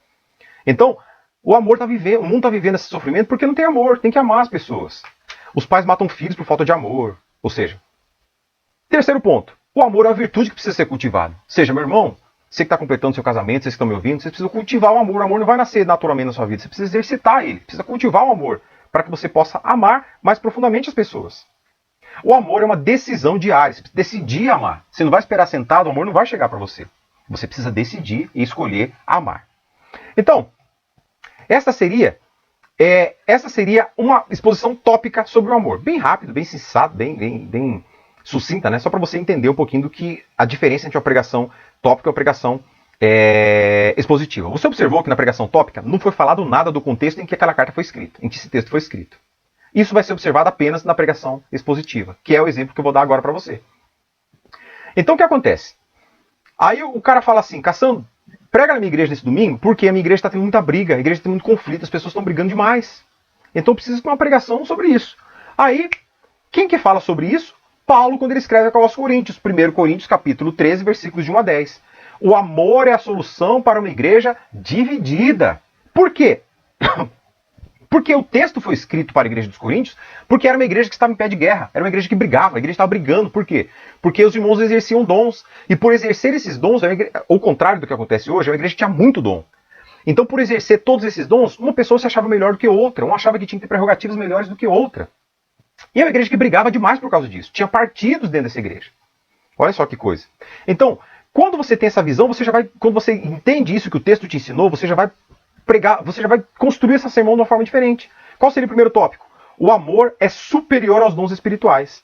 Então, o amor tá vivendo, o mundo está vivendo esse sofrimento porque não tem amor, tem que amar as pessoas. Os pais matam filhos por falta de amor. Ou seja, terceiro ponto, o amor é uma virtude que precisa ser cultivada. Ou seja, meu irmão, você que está completando seu casamento, vocês que estão me ouvindo, vocês precisam cultivar o amor não vai nascer naturalmente na sua vida, você precisa exercitar ele, precisa cultivar o amor, para que você possa amar mais profundamente as pessoas. O amor é uma decisão diária, você precisa decidir amar. Você não vai esperar sentado, o amor não vai chegar para você. Você precisa decidir e escolher amar. Então, essa seria uma exposição tópica sobre o amor. Bem rápido, bem sensato, bem sucinta, né? Só para você entender um pouquinho do que a diferença entre uma pregação tópica e uma pregação expositiva. Você observou que na pregação tópica não foi falado nada do contexto em que aquela carta foi escrita, em que esse texto foi escrito. Isso vai ser observado apenas na pregação expositiva, que é o exemplo que eu vou dar agora para você. Então o que acontece? Aí o cara fala assim, Cassandro, prega na minha igreja nesse domingo, porque a minha igreja está tendo muita briga, a igreja está tendo muito conflito, as pessoas estão brigando demais. Então precisa de uma pregação sobre isso. Aí, quem que fala sobre isso? Paulo, quando ele escreve aos Coríntios, 1 Coríntios capítulo 13, versículos de 1 a 10. O amor é a solução para uma igreja dividida. Por quê? Porque o texto foi escrito para a igreja dos Coríntios, porque era uma igreja que estava em pé de guerra, era uma igreja que brigava, a igreja estava brigando. Por quê? Porque os irmãos exerciam dons, e por exercer esses dons, ao contrário do que acontece hoje, é uma igreja que tinha muito dom. Então, por exercer todos esses dons, uma pessoa se achava melhor do que outra, uma achava que tinha que ter prerrogativas melhores do que outra. E é uma igreja que brigava demais por causa disso, tinha partidos dentro dessa igreja. Olha só que coisa. Então, quando você tem essa visão, quando você entende isso que o texto te ensinou, você já vai pregar, você já vai construir essa sermão de uma forma diferente. Qual seria o primeiro tópico? O amor é superior aos dons espirituais.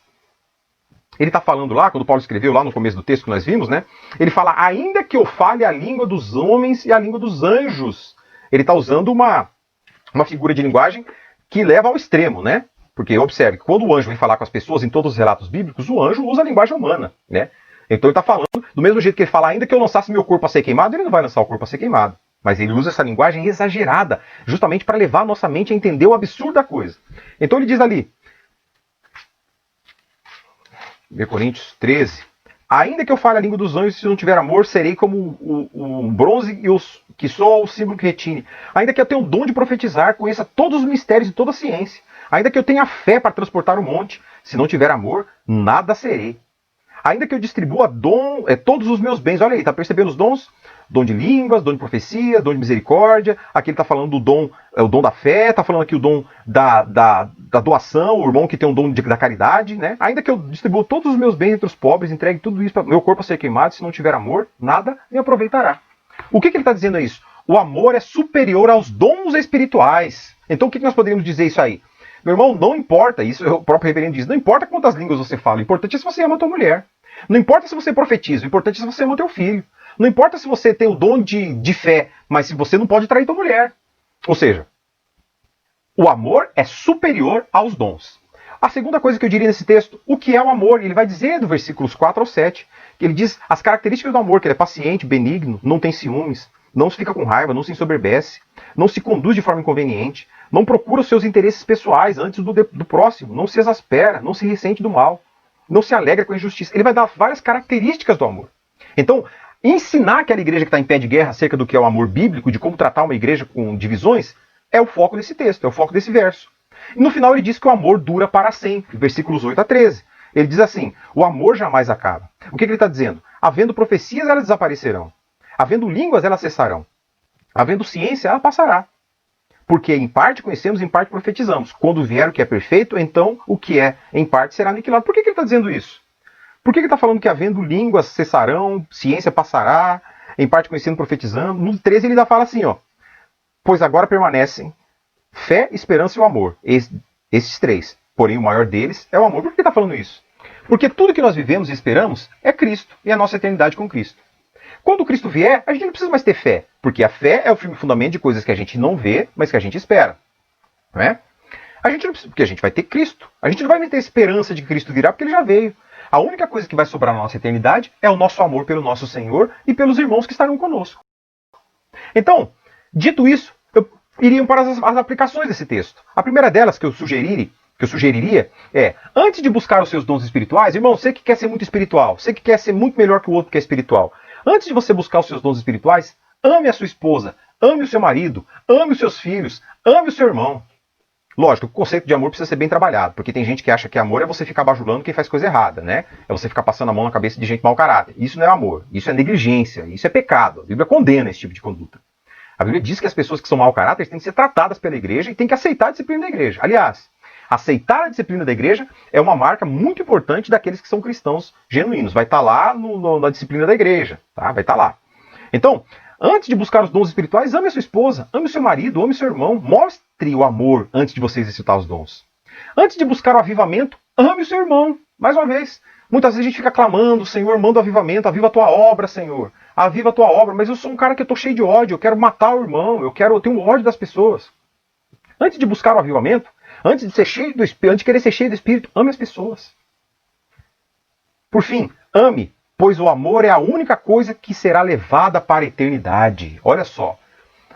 Ele está falando lá, quando Paulo escreveu lá no começo do texto que nós vimos, né? Ele fala, ainda que eu fale a língua dos homens e a língua dos anjos. Ele está usando uma figura de linguagem que leva ao extremo, né? Porque observe, quando o anjo vem falar com as pessoas, em todos os relatos bíblicos, o anjo usa a linguagem humana, né? Então ele está falando, do mesmo jeito que ele fala, ainda que eu lançasse meu corpo a ser queimado, ele não vai lançar o corpo a ser queimado. Mas ele usa essa linguagem exagerada, justamente para levar a nossa mente a entender o absurdo da coisa. Então ele diz ali, 1 Coríntios 13, ainda que eu fale a língua dos anjos, se não tiver amor, serei como o bronze que soa o símbolo que retine. Ainda que eu tenha o dom de profetizar, conheça todos os mistérios e toda a ciência. Ainda que eu tenha fé para transportar o monte, se não tiver amor, nada serei. Ainda que eu distribua todos os meus bens. Olha aí, está percebendo os dons? Dom de línguas, dom de profecia, dom de misericórdia. Aqui ele está falando do dom, o dom da fé, está falando aqui o dom da doação, o irmão que tem o dom da caridade, né? Ainda que eu distribua todos os meus bens entre os pobres, entregue tudo isso para meu corpo a ser queimado, se não tiver amor, nada me aproveitará. O que ele está dizendo é isso? O amor é superior aos dons espirituais. Então o que nós poderíamos dizer isso aí? Meu irmão, não importa, isso o próprio reverendo diz, não importa quantas línguas você fala, o importante é se você ama a tua mulher. Não importa se você profetiza, o importante é se você ama o teu filho. Não importa se você tem o dom de fé, mas se você não pode trair tua mulher. Ou seja, o amor é superior aos dons. A segunda coisa que eu diria nesse texto, o que é o amor? Ele vai dizer do versículos 4 ao 7, que ele diz as características do amor, que ele é paciente, benigno, não tem ciúmes, não se fica com raiva, não se ensoberbece, não se conduz de forma inconveniente, não procura os seus interesses pessoais antes do próximo, não se exaspera, não se ressente do mal, não se alegra com a injustiça. Ele vai dar várias características do amor. Então, ensinar aquela igreja que está em pé de guerra acerca do que é o amor bíblico, de como tratar uma igreja com divisões, é o foco desse texto, é o foco desse verso. E no final ele diz que o amor dura para sempre, versículos 8 a 13. Ele diz assim, o amor jamais acaba. O que ele está dizendo? Havendo profecias, elas desaparecerão. Havendo línguas, elas cessarão. Havendo ciência, ela passará. Porque em parte conhecemos, em parte profetizamos. Quando vier o que é perfeito, então o que é em parte será aniquilado. Por que ele está dizendo isso? Por que ele está falando que havendo línguas cessarão, ciência passará? em parte conhecendo, profetizando. No 13 ele ainda fala assim, ó, pois agora permanecem fé, esperança e o amor. Esses três. Porém, o maior deles é o amor. Por que ele está falando isso? Porque tudo que nós vivemos e esperamos é Cristo e a nossa eternidade com Cristo. Quando Cristo vier, a gente não precisa mais ter fé, porque a fé é o firme fundamento de coisas que a gente não vê, mas que a gente espera. Não é? A gente não precisa, porque a gente vai ter Cristo. A gente não vai ter esperança de que Cristo virá, porque ele já veio. A única coisa que vai sobrar na nossa eternidade é o nosso amor pelo nosso Senhor e pelos irmãos que estarão conosco. Então, dito isso, eu iria para as aplicações desse texto. A primeira delas que eu sugeriria é, antes de buscar os seus dons espirituais, irmão, você que quer ser muito espiritual, você que quer ser muito melhor que o outro que é espiritual, antes de você buscar os seus dons espirituais, ame a sua esposa, ame o seu marido, ame os seus filhos, ame o seu irmão. Lógico, o conceito de amor precisa ser bem trabalhado, porque tem gente que acha que amor é você ficar bajulando quem faz coisa errada, né? É você ficar passando a mão na cabeça de gente mau caráter. Isso não é amor, isso é negligência, isso é pecado. A Bíblia condena esse tipo de conduta. A Bíblia diz que as pessoas que são mau caráter têm que ser tratadas pela igreja e têm que aceitar a disciplina da igreja. Aliás, aceitar a disciplina da igreja é uma marca muito importante daqueles que são cristãos genuínos. Vai estar lá na disciplina da igreja, tá? Vai estar lá. Então, antes de buscar os dons espirituais, ame a sua esposa, ame o seu marido, ame o seu irmão. Mostre o amor antes de você exercitar os dons. Antes de buscar o avivamento, ame o seu irmão. Mais uma vez, muitas vezes a gente fica clamando, Senhor, manda o avivamento, aviva a tua obra, Senhor. Aviva a tua obra, mas eu sou um cara que eu estou cheio de ódio, eu quero matar o irmão, eu tenho ódio das pessoas. Antes de buscar o avivamento, antes de ser cheio do Espírito, antes de querer ser cheio do Espírito, ame as pessoas. Por fim, ame, pois o amor é a única coisa que será levada para a eternidade. Olha só,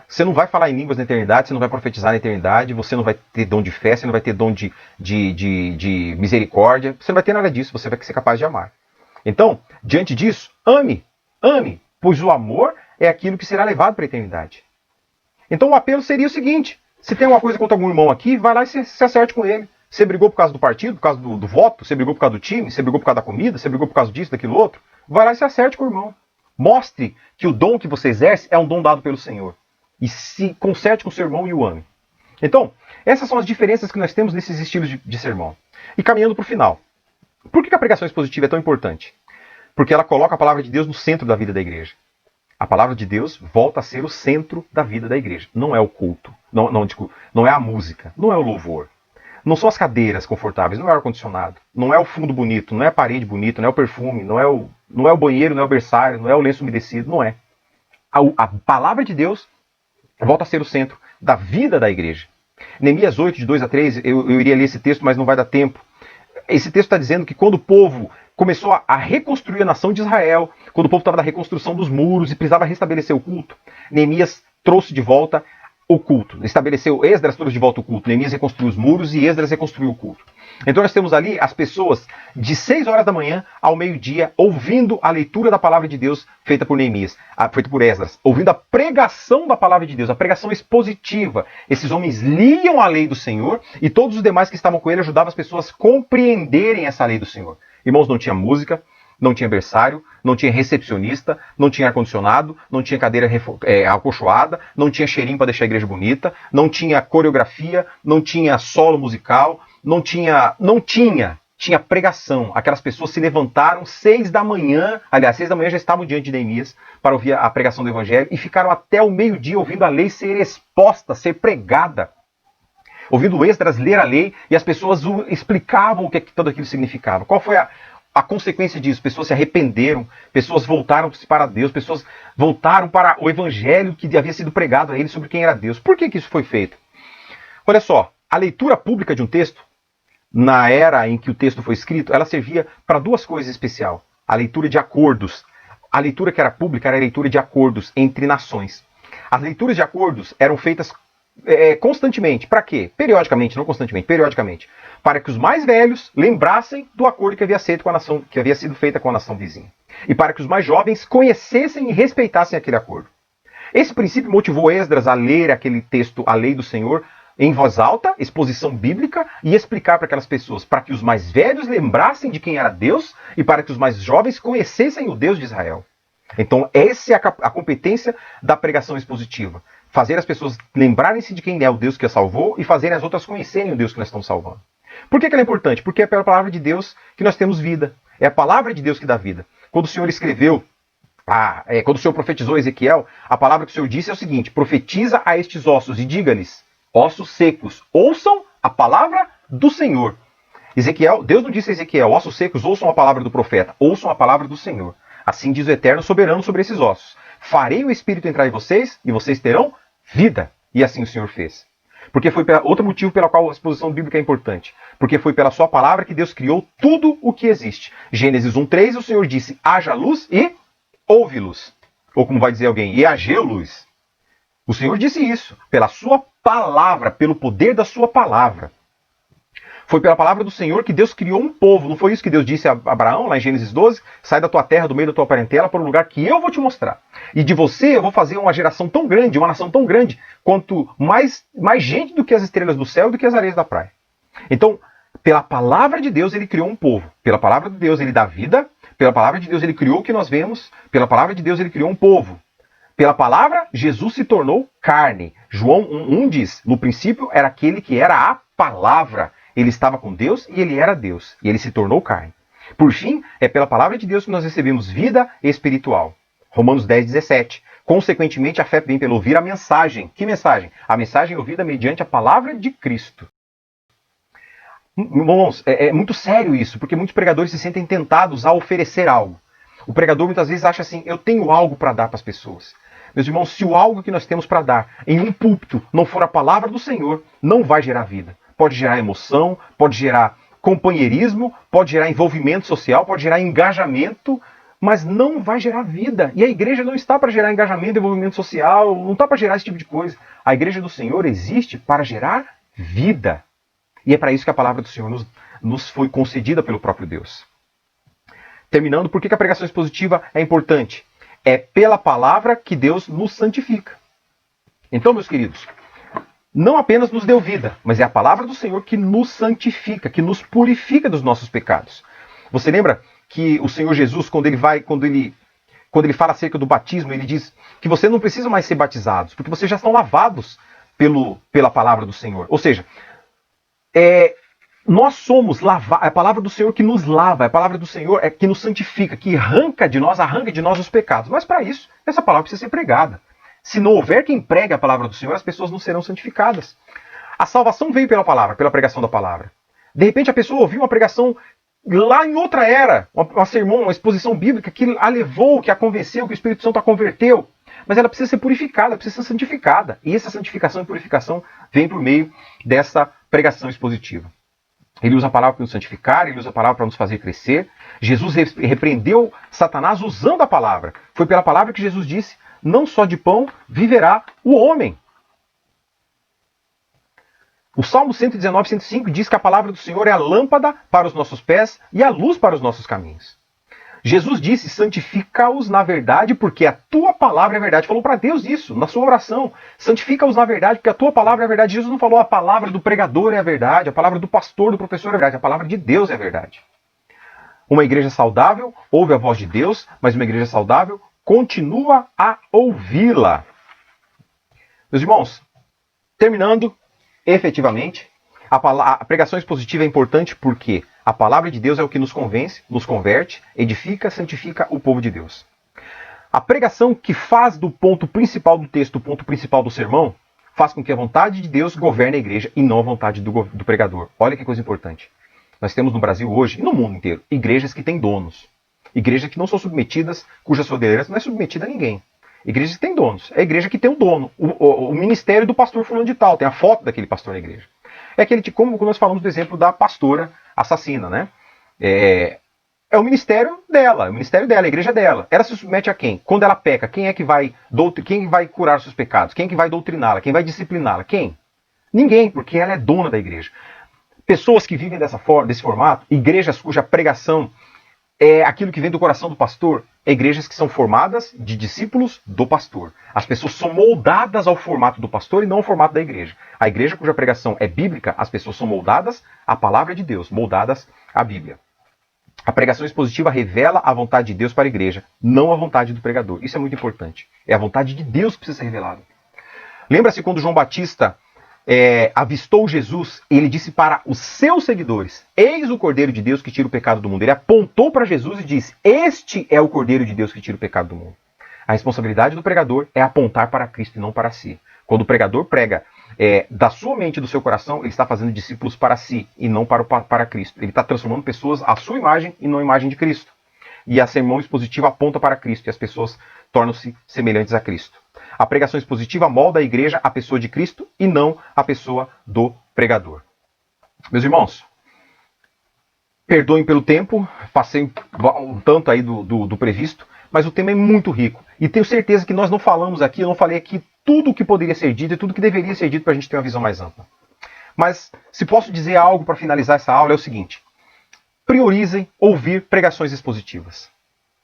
você não vai falar em línguas na eternidade, você não vai profetizar na eternidade, você não vai ter dom de fé, você não vai ter dom de misericórdia, você não vai ter nada disso, você vai ser capaz de amar. Então, diante disso, ame, pois o amor é aquilo que será levado para a eternidade. Então o apelo seria o seguinte, se tem uma coisa contra algum irmão aqui, vai lá e se acerte com ele. Você brigou por causa do partido, por causa do voto, você brigou por causa do time, você brigou por causa da comida, você brigou por causa disso, daquilo outro. Vai lá e se acerte com o irmão. Mostre que o dom que você exerce é um dom dado pelo Senhor. E se conserte com o seu irmão e o ame. Então, essas são as diferenças que nós temos nesses estilos de sermão. E caminhando para o final. Por que a pregação expositiva é tão importante? Porque ela coloca a palavra de Deus no centro da vida da igreja. A palavra de Deus volta a ser o centro da vida da igreja. Não é o culto, não é a música, não é o louvor. Não são as cadeiras confortáveis, não é o ar-condicionado, não é o fundo bonito, não é a parede bonita, não é o perfume, não é o banheiro, não é o berçário, não é o lenço umedecido, não é. A palavra de Deus volta a ser o centro da vida da igreja. Neemias 8, de 2 a 3, eu iria ler esse texto, mas não vai dar tempo. Esse texto está dizendo que quando o povo começou a reconstruir a nação de Israel, quando o povo estava na reconstrução dos muros e precisava restabelecer o culto, Neemias trouxe de volta o culto. Esdras trouxe de volta o culto. Neemias reconstruiu os muros e Esdras reconstruiu o culto. Então nós temos ali as pessoas de 6 horas da manhã ao meio-dia ouvindo a leitura da palavra de Deus feita por Neemias, feita por Esdras, ouvindo a pregação da palavra de Deus, a pregação expositiva. Esses homens liam a lei do Senhor e todos os demais que estavam com ele ajudavam as pessoas a compreenderem essa lei do Senhor. Irmãos, não tinha música, não tinha berçário, não tinha recepcionista, não tinha ar-condicionado, não tinha cadeira acolchoada, não tinha cheirinho para deixar a igreja bonita, não tinha coreografia, não tinha solo musical, tinha pregação. Aquelas pessoas se levantaram 6 da manhã, aliás, 6 da manhã já estavam diante de Neemias para ouvir a pregação do evangelho e ficaram até o meio-dia ouvindo a lei ser exposta, ser pregada. Ouvindo Esdras ler a lei e as pessoas explicavam o que tudo aquilo significava. Qual foi a consequência disso? Pessoas se arrependeram, pessoas voltaram para Deus, pessoas voltaram para o evangelho que havia sido pregado a eles sobre quem era Deus. Por que isso foi feito? Olha só, a leitura pública de um texto, na era em que o texto foi escrito, ela servia para duas coisas especiais. A leitura de acordos. A leitura que era pública era a leitura de acordos entre nações. As leituras de acordos eram feitas constantemente. Para quê? Periodicamente, não constantemente, periodicamente. Para que os mais velhos lembrassem do acordo que havia sido feito com a nação vizinha. E para que os mais jovens conhecessem e respeitassem aquele acordo. Esse princípio motivou Esdras a ler aquele texto, a lei do Senhor, em voz alta, exposição bíblica, e explicar para aquelas pessoas, para que os mais velhos lembrassem de quem era Deus e para que os mais jovens conhecessem o Deus de Israel. Então essa é a competência da pregação expositiva. Fazer as pessoas lembrarem-se de quem é o Deus que as salvou e fazerem as outras conhecerem o Deus que nós estamos salvando. Por que ela é importante? Porque é pela palavra de Deus que nós temos vida. É a palavra de Deus que dá vida. Quando o Senhor escreveu Quando o Senhor profetizou a Ezequiel, a palavra que o Senhor disse é o seguinte: profetiza a estes ossos e diga-lhes, ossos secos, ouçam a palavra do Senhor. Deus não disse a Ezequiel, ossos secos, ouçam a palavra do profeta, ouçam a palavra do Senhor. Assim diz o Eterno soberano sobre esses ossos. Farei o Espírito entrar em vocês e vocês terão vida. E assim o Senhor fez. Porque foi outro motivo pelo qual a exposição bíblica é importante. Porque foi pela sua palavra que Deus criou tudo o que existe. Gênesis 1:3, o Senhor disse, haja luz e houve luz. Ou como vai dizer alguém, e haja luz. O Senhor disse isso, pela sua palavra, pelo poder da sua palavra. Foi pela palavra do Senhor que Deus criou um povo. Não foi isso que Deus disse a Abraão, lá em Gênesis 12? Sai da tua terra, do meio da tua parentela, para um lugar que eu vou te mostrar. E de você eu vou fazer uma geração tão grande, uma nação tão grande, quanto mais gente do que as estrelas do céu e do que as areias da praia. Então, pela palavra de Deus, ele criou um povo. Pela palavra de Deus, ele dá vida. Pela palavra de Deus, ele criou o que nós vemos. Pela palavra de Deus, ele criou um povo. Pela palavra, Jesus se tornou carne. João 1:1 diz, no princípio era aquele que era a palavra. Ele estava com Deus e ele era Deus. E ele se tornou carne. Por fim, é pela palavra de Deus que nós recebemos vida espiritual. Romanos 10:17. Consequentemente, a fé vem pelo ouvir a mensagem. Que mensagem? A mensagem ouvida mediante a palavra de Cristo. Irmãos, é muito sério isso, porque muitos pregadores se sentem tentados a oferecer algo. O pregador muitas vezes acha assim, eu tenho algo para dar para as pessoas. Meus irmãos, se o algo que nós temos para dar em um púlpito não for a palavra do Senhor, não vai gerar vida. Pode gerar emoção, pode gerar companheirismo, pode gerar envolvimento social, pode gerar engajamento, mas não vai gerar vida. E a igreja não está para gerar engajamento, envolvimento social, não está para gerar esse tipo de coisa. A igreja do Senhor existe para gerar vida. E é para isso que a palavra do Senhor nos foi concedida pelo próprio Deus. Terminando, por que a pregação expositiva é importante? É pela palavra que Deus nos santifica. Então, meus queridos, não apenas nos deu vida, mas é a palavra do Senhor que nos santifica, que nos purifica dos nossos pecados. Você lembra que o Senhor Jesus, quando ele fala acerca do batismo, ele diz que você não precisa mais ser batizados, porque vocês já estão lavados pela palavra do Senhor. Ou seja, nós somos lavados, é a palavra do Senhor que nos lava, é a palavra do Senhor que nos santifica, que arranca de nós os pecados. Mas para isso, essa palavra precisa ser pregada. Se não houver quem pregue a palavra do Senhor, as pessoas não serão santificadas. A salvação veio pela palavra, pela pregação da palavra. De repente a pessoa ouviu uma pregação lá em outra era, um sermão, uma exposição bíblica que a levou, que a convenceu, que o Espírito Santo a converteu. Mas ela precisa ser purificada, precisa ser santificada. E essa santificação e purificação vem por meio dessa pregação expositiva. Ele usa a palavra para nos santificar, ele usa a palavra para nos fazer crescer. Jesus repreendeu Satanás usando a palavra. Foi pela palavra que Jesus disse, não só de pão viverá o homem. O Salmo 119, 105 diz que a palavra do Senhor é a lâmpada para os nossos pés e a luz para os nossos caminhos. Jesus disse, santifica-os na verdade, porque a tua palavra é verdade. Falou para Deus isso, na sua oração. Santifica-os na verdade, porque a tua palavra é verdade. Jesus não falou a palavra do pregador é a verdade, a palavra do pastor, do professor é a verdade. A palavra de Deus é a verdade. Uma igreja saudável ouve a voz de Deus, mas uma igreja saudável continua a ouvi-la. Meus irmãos, terminando, efetivamente, a pregação expositiva é importante porque a palavra de Deus é o que nos convence, nos converte, edifica, santifica o povo de Deus. A pregação que faz do ponto principal do texto o ponto principal do sermão, faz com que a vontade de Deus governe a igreja e não a vontade do pregador. Olha que coisa importante. Nós temos no Brasil hoje, e no mundo inteiro, igrejas que têm donos. Igrejas que não são submetidas, cuja sua liderança não é submetida a ninguém. Igrejas que têm donos. É a igreja que tem um dono. O ministério do pastor fulano de tal. Tem a foto daquele pastor na igreja. É aquele tipo, como nós falamos do exemplo da pastora assassina, né? É o ministério dela, a igreja dela. Ela se submete a quem? Quando ela peca, quem vai curar seus pecados? Quem é que vai doutriná-la? Quem vai discipliná-la? Quem? Ninguém, porque ela é dona da igreja. Pessoas que vivem desse formato, igrejas cuja pregação é aquilo que vem do coração do pastor, igrejas que são formadas de discípulos do pastor. As pessoas são moldadas ao formato do pastor e não ao formato da igreja. A igreja cuja pregação é bíblica, as pessoas são moldadas à palavra de Deus, moldadas à Bíblia. A pregação expositiva revela a vontade de Deus para a igreja, não a vontade do pregador. Isso é muito importante. É a vontade de Deus que precisa ser revelada. Lembra-se quando João Batista avistou Jesus, ele disse para os seus seguidores: eis o Cordeiro de Deus que tira o pecado do mundo. Ele apontou para Jesus e disse: este é o Cordeiro de Deus que tira o pecado do mundo. A responsabilidade do pregador é apontar para Cristo e não para si. Quando o pregador prega da sua mente e do seu coração, ele está fazendo discípulos para si e não para Cristo. Ele está transformando pessoas à sua imagem e não à imagem de Cristo. E a sermão expositiva aponta para Cristo e as pessoas tornam-se semelhantes a Cristo. A pregação expositiva molda a igreja à pessoa de Cristo e não à pessoa do pregador. Meus irmãos, perdoem pelo tempo, passei um tanto aí do previsto, mas o tema é muito rico. E tenho certeza que nós não falamos aqui, eu não falei aqui tudo o que poderia ser dito e tudo que deveria ser dito para a gente ter uma visão mais ampla. Mas se posso dizer algo para finalizar essa aula é o seguinte: priorizem ouvir pregações expositivas.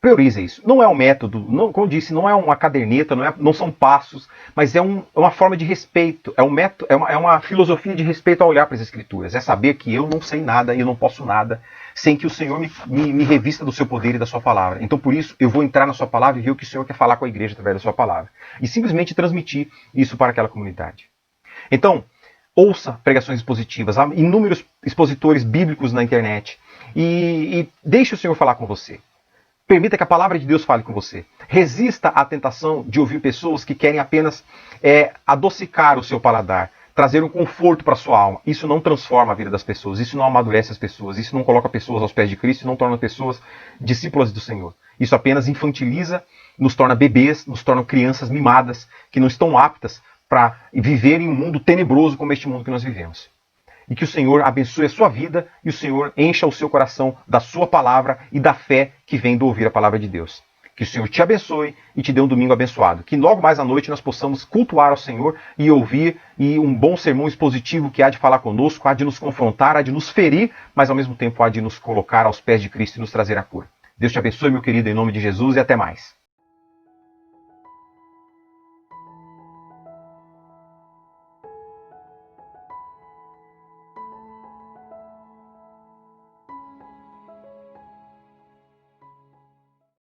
Priorizem isso. Não é um método, não, como eu disse, não é uma caderneta, não são passos, mas é uma forma de respeito, é uma filosofia de respeito ao olhar para as Escrituras. É saber que eu não sei nada e eu não posso nada sem que o Senhor me revista do seu poder e da sua palavra. Então, por isso, eu vou entrar na sua palavra e ver o que o Senhor quer falar com a igreja através da sua palavra. E simplesmente transmitir isso para aquela comunidade. Então, ouça pregações expositivas. Há inúmeros expositores bíblicos na internet. E deixe o Senhor falar com você. Permita que a palavra de Deus fale com você. Resista à tentação de ouvir pessoas que querem apenas adocicar o seu paladar, trazer um conforto para a sua alma. Isso não transforma a vida das pessoas, isso não amadurece as pessoas, isso não coloca pessoas aos pés de Cristo e não torna pessoas discípulas do Senhor. Isso apenas infantiliza, nos torna bebês, nos torna crianças mimadas, que não estão aptas para viver em um mundo tenebroso como este mundo que nós vivemos. E que o Senhor abençoe a sua vida e o Senhor encha o seu coração da sua palavra e da fé que vem do ouvir a palavra de Deus. Que o Senhor te abençoe e te dê um domingo abençoado. Que logo mais à noite nós possamos cultuar ao Senhor e ouvir um bom sermão expositivo que há de falar conosco, há de nos confrontar, há de nos ferir, mas ao mesmo tempo há de nos colocar aos pés de Cristo e nos trazer a cura. Deus te abençoe, meu querido, em nome de Jesus, e até mais.